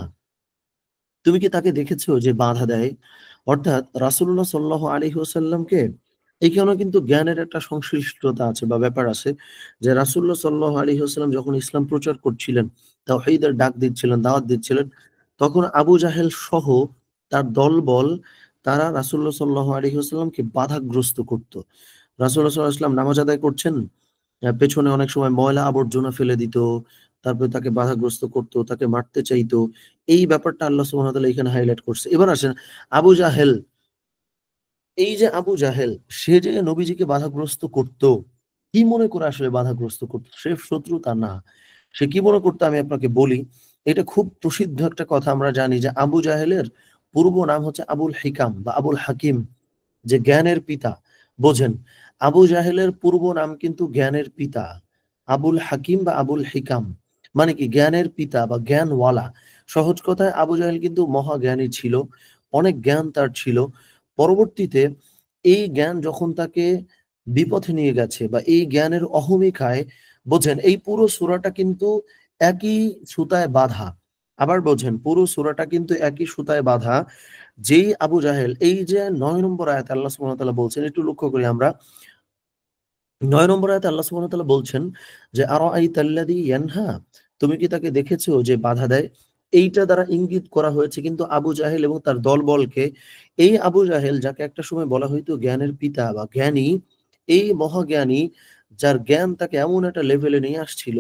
তুমি কি তাকে দেখেছো যে বাধা দেয়? অর্থাৎ রাসূলুল্লাহ সাল্লাল্লাহু আলাইহি ওয়াসাল্লামকে এইখানেও কিন্তু জ্ঞানের একটা সংশ্লিষ্টতা আছে বা ব্যাপার আছে, যে রাসূলুল্লাহ সাল্লাল্লাহু আলাইহি ওয়াসাল্লাম যখন ইসলাম প্রচার করছিলেন, তাওহীদের ডাক দিচ্ছিলেন, দাওয়াত দিচ্ছিলেন, তখন আবু জাহেল সহ তার দলবল তারা রাসূলুল্লাহ সাল্লাল্লাহু আলাইহি ওয়াসাল্লামকে বাধাগ্রস্ত করত। রাসূলুল্লাহ সাল্লাল্লাহু আলাইহি ওয়াসাল্লাম নামাজ আদায় করছেন, পেছনে অনেক সময় ময়লা আবর্জনা ফেলে দিত, তারপরে তাকে বাধাগ্রস্ত করত, তাকে মারতে চাইতো। এই ব্যাপারটা আল্লাহ সুবহানাহু ওয়া তাআলা এখানে হাইলাইট করছে। এবার আসেন আবু জাহেল। এই যে আবু জাহেল, সে যে নবীজিকে বাধাগ্রস্ত করত, কি মনে করে আসলে বাধাগ্রস্ত করত? সে শত্রু তা না। সে কি মনে করতো আমি আপনাকে বলি। এটা খুব প্রসিদ্ধ একটা কথা আমরা জানি যে আবু জাহেলের পূর্ব নাম হচ্ছে আবুল হিকাম বা আবুল হাকিম, যে জ্ঞানের পিতা। বোঝেন, আবু জাহেলের পূর্ব নাম কিন্তু জ্ঞানের পিতা, আবুল হাকিম বা আবুল হিকাম, মানে কি জ্ঞানের পিতা বা জ্ঞানওয়ালা। সহজ কথায় আবু জাহেল কিন্তু মহাজ্ঞানী ছিল, অনেক জ্ঞান তার ছিল। পরবর্তীতে এই জ্ঞান যখন তাকে বিপথে নিয়ে গেছে বা এই জ্ঞানের অহমিকায়, বোঝেন এই পুরো সূরাটা কিন্তু একই সুতায় বাঁধা। আবার বোঝেন, পুরো সূরাটা কিন্তু একই সুতায় বাঁধা। যেই আবু জাহেল, এই যে 9 নম্বর আয়াতে আল্লাহ সুবহানাহু ওয়া তাআলা বলছেন, একটু লক্ষ্য করি আমরা। 9 নম্বর আয়াতে আল্লাহ সুবহানাহু ওয়া তাআলা বলছেন যে আরাআইতাল্লাযী ইয়ানহা, তুমি কি তাকে দেখেছো যে বাধা দেয়? এইটা দ্বারা ইঙ্গিত করা হয়েছে কিন্তু আবু জাহেল এবং তার দলবলকে। এই আবু জাহেল, যাকে একটা সময় বলা হইতো জ্ঞানের পিতা বা জ্ঞানী, এই মহাজ্ঞানী, যার জ্ঞান তাকে এমন একটা লেভেলে নিয়ে আসছিল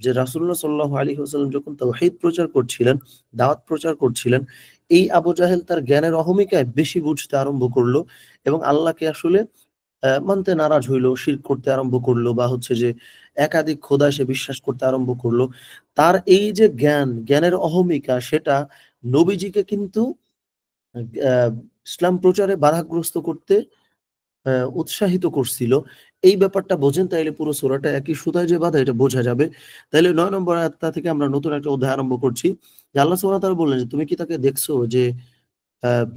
যে রাসূলুল্লাহ সাল্লাল্লাহু আলাইহি ওয়াসাল্লাম যখন তাওহীদ প্রচার করছিলেন, দাওয়াত প্রচার করছিলেন, এই আবু জাহেল তার জ্ঞানের অহমিকায় বেশি বুঝতে আরম্ভ করলো এবং আল্লাহকে আসলে মানতে নারাজ হইলো, শিরক করতে আরম্ভ করলো, বা হচ্ছে যে একাধিক খোদায় সে বিশ্বাস করতে আরম্ভ করলো। তার এই যে জ্ঞানের অহমিকা, সেটা নবীজিকে কিন্তু আহ, ইসলাম প্রচারে বাধাগ্রস্ত করতে উৎসাহিত করছিল। এই ব্যাপারটা বোঝেন, তাইলে পুরো সূরাটা একই সুতায় যে বাঁধা, এটা বোঝা যাবে। তাইলে 9 নম্বর আয়াতটা থেকে আমরা নতুন একটা অধ্যায় আরম্ভ করছি, যে আল্লাহ সুবহানাহু ওয়া তাআলা বললেন যে তুমি কি তাকে দেখছো যে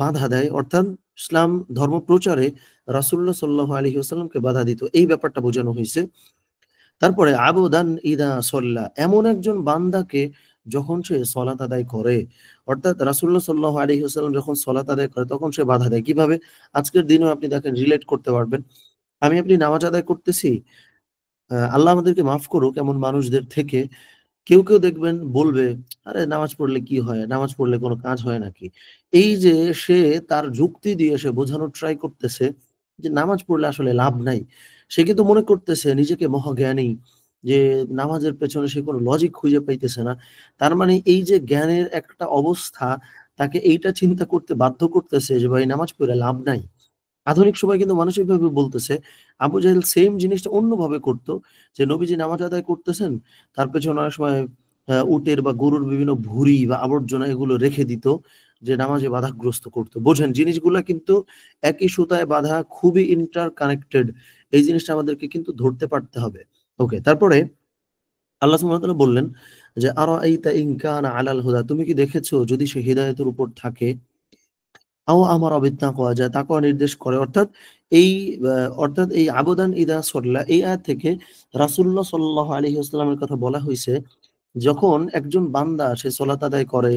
বাধা দেয়? অর্থাৎ ইসলাম ধর্ম প্রচারে রাসূলুল্লাহ সাল্লাল্লাহু আলাইহি ওয়াসাল্লামকে বাধা দিত, এই ব্যাপারটা বোঝানো হয়েছে। তারপরে আবদান ইদা সল্লা, এমন একজন বান্দাকে যখন সে সলাত আদায় করে, অর্থাৎ রাসূলুল্লাহ সাল্লাল্লাহু আলাইহি ওয়াসাল্লাম যখন সলাত আদায় করে তখন সে বাধা দেয়। কিভাবে? আজকের দিনেও আপনি দেখেন, রিলেট করতে পারবেন। আমি আপনি নামাজ আদায় করতেছি, আল্লাহ আমাদেরকে মাফ করুক এমন মানুষদের থেকে। কেউ কেউ দেখবেন বলবে, আরে নামাজ পড়লে কি হয়, নামাজ পড়লে কোনো কাজ হয় নাকি? এই যে সে তার যুক্তি দিয়ে সে বোঝানোর ট্রাই করতেছে যে নামাজ পড়লে আসলে লাভ নাই। সে কিন্তু মনে করতেছে নিজেকে মহাজ্ঞানী, যে নামাজের পেছনে সে কোনো লজিক খুঁজে পাইতেছে না। তার মানে এই যে জ্ঞানের একটা অবস্থা, তাকে এইটা চিন্তা করতে বাধ্য করতেছে যে ভাই নামাজ পড়লে লাভ নাই। আধুনিক সময় কিন্তু মানসিকভাবে বলতেছে, আবু জাহেল সেম জিনিসটা অন্যভাবে করতো, যে নবীজি নামাজ আদায় করতেছেন, তার পেছনে অনেক সময় উটের বা গরুর বিভিন্ন ভুঁড়ি বা আবর্জনা এগুলো রেখে দিত, যে নামাজে বাধাগ্রস্ত করতো। বোঝেন, জিনিসগুলা কিন্তু একই সুতায় বাঁধা, খুবই ইন্টার কানেক্টেড। এই জিনিসটা আমাদেরকে কিন্তু ধরতে পারতে হবে। ওকে, তারপরে আল্লাহ সুবহানাহু ওয়া তাআলা বললেন যে আরাআইতা ইন কানা আলাল হুদা, তুমি কি দেখেছো যদি সে হিদায়াতের উপর থাকে, আমার তাকওয়া, যা তাকওয়া নির্দেশ করে। অর্থাৎ এই অর্থাৎ এই আবদান ইদা সল্লা, এই আয়াত থেকে রাসূলুল্লাহ সাল্লাল্লাহু আলাইহি ওয়াসাল্লামের কথা বলা হয়েছে। যখন একজন বান্দা সে সালাত আদায় করে,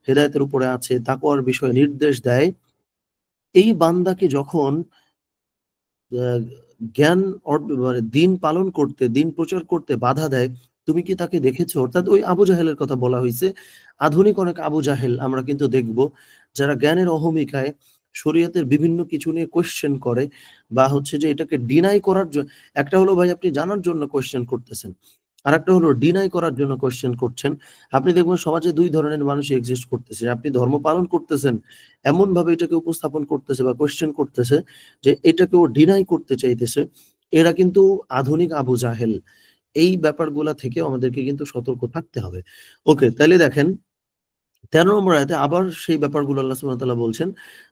হেদায়েতের উপরে আছে, তাকওয়ার বিষয়ে নির্দেশ দেয়, এই বান্দাকে যখন আহ, জ্ঞান মানে দিন পালন করতে, দিন প্রচার করতে বাধা দেয়, তুমি কি তাকে দেখেছো? অর্থাৎ ওই আবু জাহেলের কথা বলা হয়েছে। আধুনিক অনেক আবু জাহেল আমরা কিন্তু দেখব, যারা জ্ঞানের অহমিকায় শরীয়তের বিভিন্ন কিছু নিয়ে কোয়েশ্চেন করে, বা হচ্ছে যে এটাকে ডিনাই করার জন্য। একটা হলো ভাই আপনি জানার জন্য কোয়েশ্চেন করতেছেন, আর একটা হলো ডিনাই করার জন্য কোয়েশ্চেন করছেন। আপনি দেখবেন সমাজে দুই ধরনের মানুষ এক্সিস্ট করতেছে। আপনি ধর্ম পালন করতেছেন, এমন ভাবে এটাকে উপস্থাপন করতেছে বা কোয়েশ্চেন করতেছে যে এটাকে ও ডিনাই করতে চাইতেছে। এরা কিন্তু আধুনিক আবু জাহেল। এই ব্যাপারগুলা থেকে আমাদেরকে কিন্তু সতর্ক থাকতে হবে। ওকে, তাহলে দেখেন 13 নম্বর আয়াতে আবার সেই ব্যাপারগুলো আল্লাহ সুবহানাহু ওয়া তাআলা বলছেন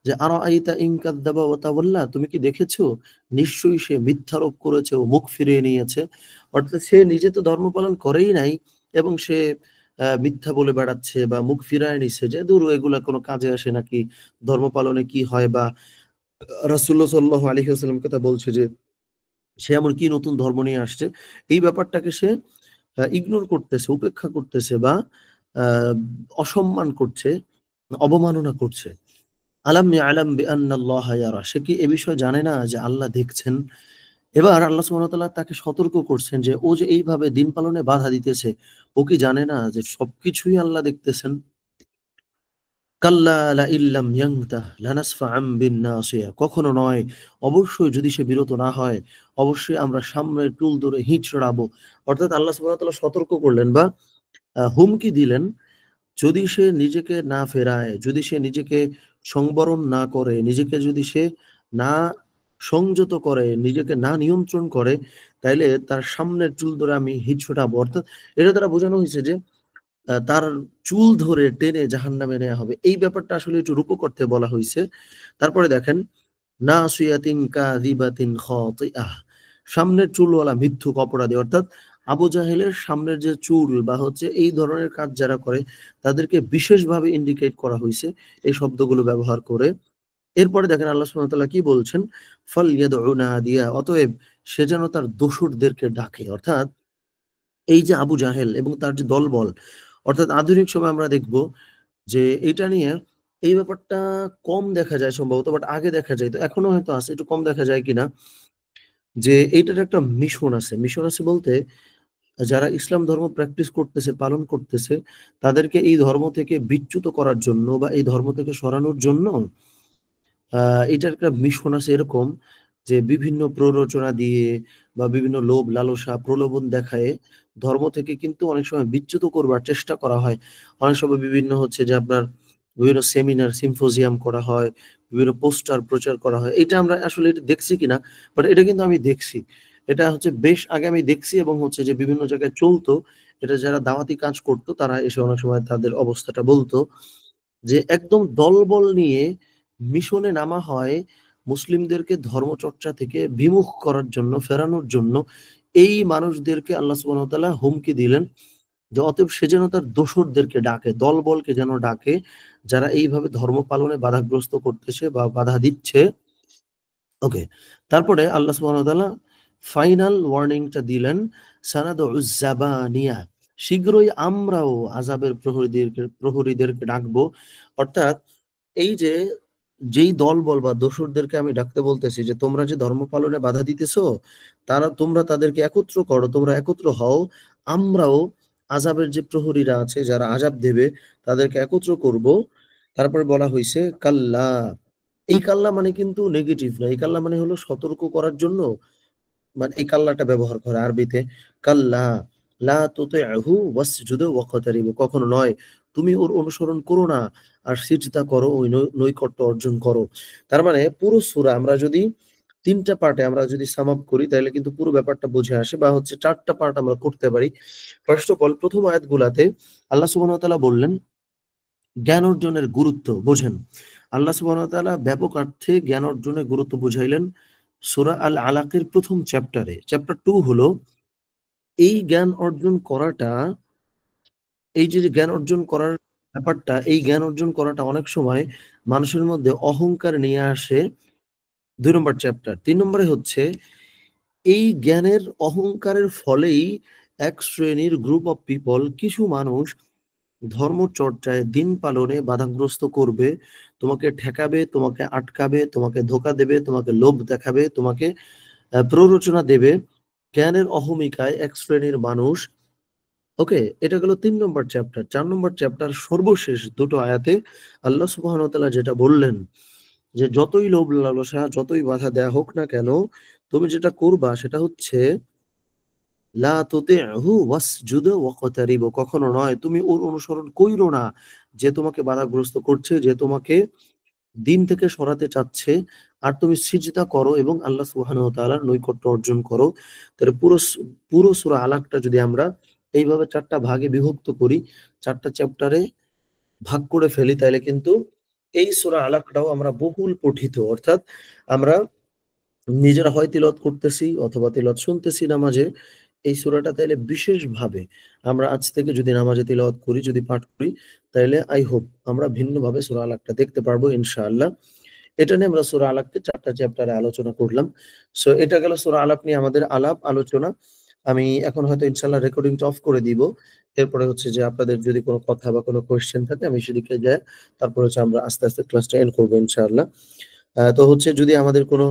যে আরাআইতা ইন কাযযাবা ওয়া তাওয়াল্লা, তুমি কি দেখেছো নিশ্চয়ই সে মিথ্যারোপ করেছে ও মুখ ফিরিয়ে নিয়েছে। অর্থাৎ সে নিজে তো ধর্ম পালন করেই নাই এবং সে মিথ্যা বলে বেড়াচ্ছে বা মুখ ফিরায় নিচ্ছে যে দূর এগুলা কোনো কাজে আসে নাকি, ধর্ম পালনে কি হয়, বা রাসূলুল্লাহ সাল্লাল্লাহু আলাইহি ওয়াসাল্লাম কথা বলছে যে সে এমন কি নতুন ধর্ম নিয়ে আসছে। এই ব্যাপারটাকে সে ইগনোর করতেছে, উপেক্ষা করতেছে বা অসম্মান করছে, অবমাননা করছে। আলাম ইয়ালাম বিআন্নাল্লাহা ইয়ারা, সে কি এ বিষয়ে জানে না যে আল্লাহ দেখছেন। এবার আল্লাহ সুবহানাহু ওয়া তাআলা তাকে সতর্ক করছেন যে ও যে এইভাবে দিন পালনে বাধা দিতেছে, ও কি জানে না যে সবকিছুই আল্লাহ দেখতেছেন। কাল্লা লা ইল্লাম ইয়ানতাহ লানাসফাআম বিন-নাসিয়া, কখনো নয়, অবশ্যই যদি সে বিরত না হয় অবশ্যই আমরা সামনের টুল ধরে হিঁচড়াবো। অর্থাৎ আল্লাহ সুবহানাহু ওয়া তাআলা সতর্ক করলেন বা হুমকি দিলেন, যদি সে নিজেকে না ফেরায়, যদি সে নিজেকে সংবরণ না করে, নিজেকে যদি সে না সংযত করে, নিজেকে না নিয়ন্ত্রণ করে, তাইলে তার সামনের চুল ধরে আমি হিঁচড়াবো। অর্থাৎ এটা দ্বারা বোঝানো হয়েছে যে তার চুল ধরে টেনে জাহান্নামে নেওয়া হবে। এই ব্যাপারটা আসলে একটু রূপক অর্থে বলা হয়েছে। তারপরে দেখেন নাসিয়াতিন কাযিবাতিন খাতিআহ, সামনের চুলওয়ালা মিথ্যুক অপরাধী। অর্থাৎ আবু জাহেলের সামনের যে চুল বা হচ্ছে এই ধরনের কাজ যারা করে তাদেরকে বিশেষভাবে ইন্ডিকেট করা হয়েছে এই শব্দগুলো ব্যবহার করে। এরপরে দেখেন আল্লাহ সুবহানাহু ওয়া তাআলা কি বলছেন, ফালইয়াদউ নাদিয়া, অতএব সে যেন তার দোসরদেরকে ডাকে। অর্থাৎ এই যে আবু জাহেল এবং তার যে দলবল, অর্থাৎ আধুনিক সময় আমরা দেখব যে এটা নিয়ে এই ব্যাপারটা কম দেখা যায় সম্ভবত, বাট আগে দেখা যায়, তো এখনো হয়তো আছে, একটু কম দেখা যায় কিনা, যে এইটার একটা মিশন আছে। মিশন আছে বলতে যারা ইসলাম ধর্ম প্র্যাকটিস করতেছে, পালন করতেছে, তাদেরকে এই ধর্ম থেকে বিচ্যুত করার জন্য বা এই ধর্ম থেকে সরানোর জন্য এটার একটা মিশন আছে এরকম যে বিভিন্ন প্ররোচনা দিয়ে বা বিভিন্ন লোভ লালসা প্রলোভন দেখায় ধর্ম থেকে কিন্তু অনেক সময় বিচ্যুত করবার চেষ্টা করা হয়। অনেক সময় বিভিন্ন হচ্ছে যে আপনার বিভিন্ন সেমিনার সিম্পোজিয়াম করা হয়, বিভিন্ন পোস্টার প্রচার করা হয়। এটা আমরা আসলে এটা দেখছি কিনা, বাট এটা কিন্তু আমি দেখছি। এটা হচ্ছে বেশ আগে আমি দেখছি এবং হচ্ছে যে বিভিন্ন জায়গায় চলতো। এটা যারা দাওয়াতি কাজ করতো তারা এসে অনেক সময় তাদের অবস্থাটা বলতো যে একদম দলবল নিয়ে মিশনে নামা হয় মুসলিমদেরকে ধর্মচর্চা থেকে বিমুখ করার জন্য, ফেরানোর জন্য। এই মানুষদেরকে আল্লাহ সুবহানাহু ওয়া তাআলা হুমকি দিলেন যে অতএব সে যেন তার দোসরদেরকে ডাকে, দলবলকে যেন ডাকে, যারা এইভাবে ধর্ম পালনে বাধাগ্রস্ত করতেছে বা বাধা দিচ্ছে। ওকে, তারপরে আল্লাহ সুবহানাহু ওয়া তাআলা ফাইনাল ওয়ার্নিংটা দিলেন, সানাদউজ জাবানিয়া, শীঘ্রই আমরাও আযাবের প্রহরীদেরকে ডাকবো। অর্থাৎ এই যে যেই দলবল বা দোসরদেরকে আমি ডাকতে বলতেছি যে তোমরা যে ধর্ম পালনে বাধা দিতেছো, তোমরা তাদেরকে একত্র করো, তোমরা একত্র হও, আমরাও আযাবের যে প্রহরীরা আছে যারা আযাব দেবে তাদেরকে একত্র করব। তারপরে বলা হয়েছে কাল্লা, এই কাল্লা মানে কিন্তু নেগেটিভ না, এই কাল্লা মানে হলো সতর্ক করার জন্য, মানে এই কাল্লাটা ব্যবহার করে আরবিতে। কাল্লা লা তুতি'হু ওয়াসজুদ ওয়াকতারিব, কখনো নয়, তুমি ওর অনুসরণ করো না আর সিজদা করো, ওই নৈকট্য অর্জন করো। তার মানে পুরো সূরা আমরা যদি 3টা পার্টে আমরা যদি সাম আপ করি তাহলে কিন্তু পুরো ব্যাপারটা বুঝে আসে, বা হচ্ছে 4টা পার্ট আমরা করতে পারি। ফার্স্ট অফ অল প্রথম আয়াতগুলাতে আল্লাহ সুবহানাহু ওয়া তাআলা বললেন জ্ঞান অর্জনের গুরুত্ব বোঝেন। আল্লাহ সুবহানাহু ওয়া তাআলা ব্যাপক অর্থে জ্ঞান অর্জনের গুরুত্ব বুঝাইলেন সূরা আল আলাকের প্রথম চ্যাপ্টারে। চ্যাপ্টার 2 হলো এই জ্ঞান অর্জন করাটা, এই যে জ্ঞান অর্জন করার ব্যাপারটা, এই জ্ঞান অর্জন করাটা অনেক সময় মানুষের মধ্যে অহংকার নিয়ে আসে। 2 নম্বর চ্যাপ্টার। 3 নম্বরে হচ্ছে এই জ্ঞানের অহংকারের ফলেই এক শ্রেণীর গ্রুপ অফ পিপল, কিছু মানুষ ধর্মচর্চায় দিন পালনে বাধাগ্রস্ত করবে, তোমাকে ঠেকাবে, তোমাকে আটকাবে, তোমাকে ধোঁকা দেবে, তোমাকে লোভ দেখাবে, তোমাকে প্ররোচনা দেবে। জ্ঞানের অহমিকায় এক শ্রেণীর মানুষ। ওকে, এটা গেল 3 নম্বর চ্যাপ্টার। 4 নম্বর চ্যাপ্টার সর্বশেষ দুটো আয়াতে আল্লাহ সুবহানাহু ওয়া তাআলা যেটা বললেন যে যতই লোভ লালসা, যতই বাধা দেয়া হোক না কেন, তুমি যেটা করবা সেটা হচ্ছে লা তুতি'হু ওয়াসজুদ ওয়াকতারিব, কখনো নয়, তুমি ওর অনুসরণ কইরো না যে তোমাকে বাধাগ্রস্ত করছে, যে তোমাকে দিন থেকে সরাতে চাচ্ছে, আর তুমি সিজদা করো এবং আল্লাহ সুবহানাহু ওয়া তাআলার নৈকট্য অর্জন করো, তাহলে পুরো সূরা আলাকটা যদি আমরা এইভাবে 4টা ভাগে বিভক্ত করি, 4টা চ্যাপ্টারে ভাগ করে ফেলি, তাহলে কিন্তু এই সূরা আলাকটাও আমরা বহুল পঠিত, অর্থাৎ আমরা নিজেরা হয় তিলাওয়াত করতেছি অথবা তিলাওয়াত শুনতেছি নামাজে, এই সূরাটা তাইলে বিশেষভাবে আমরা আজ থেকে যদি নামাজে তিলাওয়াত করি, যদি পাঠ করি, তাইলে আই হোপ আমরা ভিন্নভাবে সূরা আলাকটা দেখতে পারবো ইনশাআল্লাহ। এটা নিয়ে আমরা সূরা আলাককে 4টা চ্যাপ্টারে আলোচনা করলাম। সো এটা গেল সূরা আলাক নিয়ে আমাদের আলোচনা। আমি এখন হয়তো ইনশাআল্লাহ রেকর্ডিংটা অফ করে দিব। এরপরে হচ্ছে যে আপনাদের যদি কোনো কথা বা কোনো কোয়েশ্চেন থাকে আমি সেদিকে যাই, তারপর হচ্ছে আমরা আস্তে আস্তে ক্লাসটা এন্ড করবো ইনশাআল্লাহ। তো হচ্ছে যদি আমাদের কোনো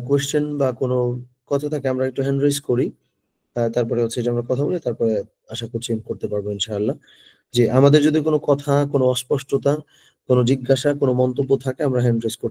কোয়েশ্চেন বা কোনো কথা থাকে আমরা একটু হ্যান্ড রেজ করি, তারপরে হচ্ছে যে আমরা কথা বলি, তারপরে আশা করছি এন্ড করতে পারবো ইনশাআল্লাহ। যে আমাদের যদি কোনো কথা, কোনো অস্পষ্টতা, কোনো জিজ্ঞাসা, কোনো মন্তব্য থাকে আমরা হ্যান্ড রেজ করতে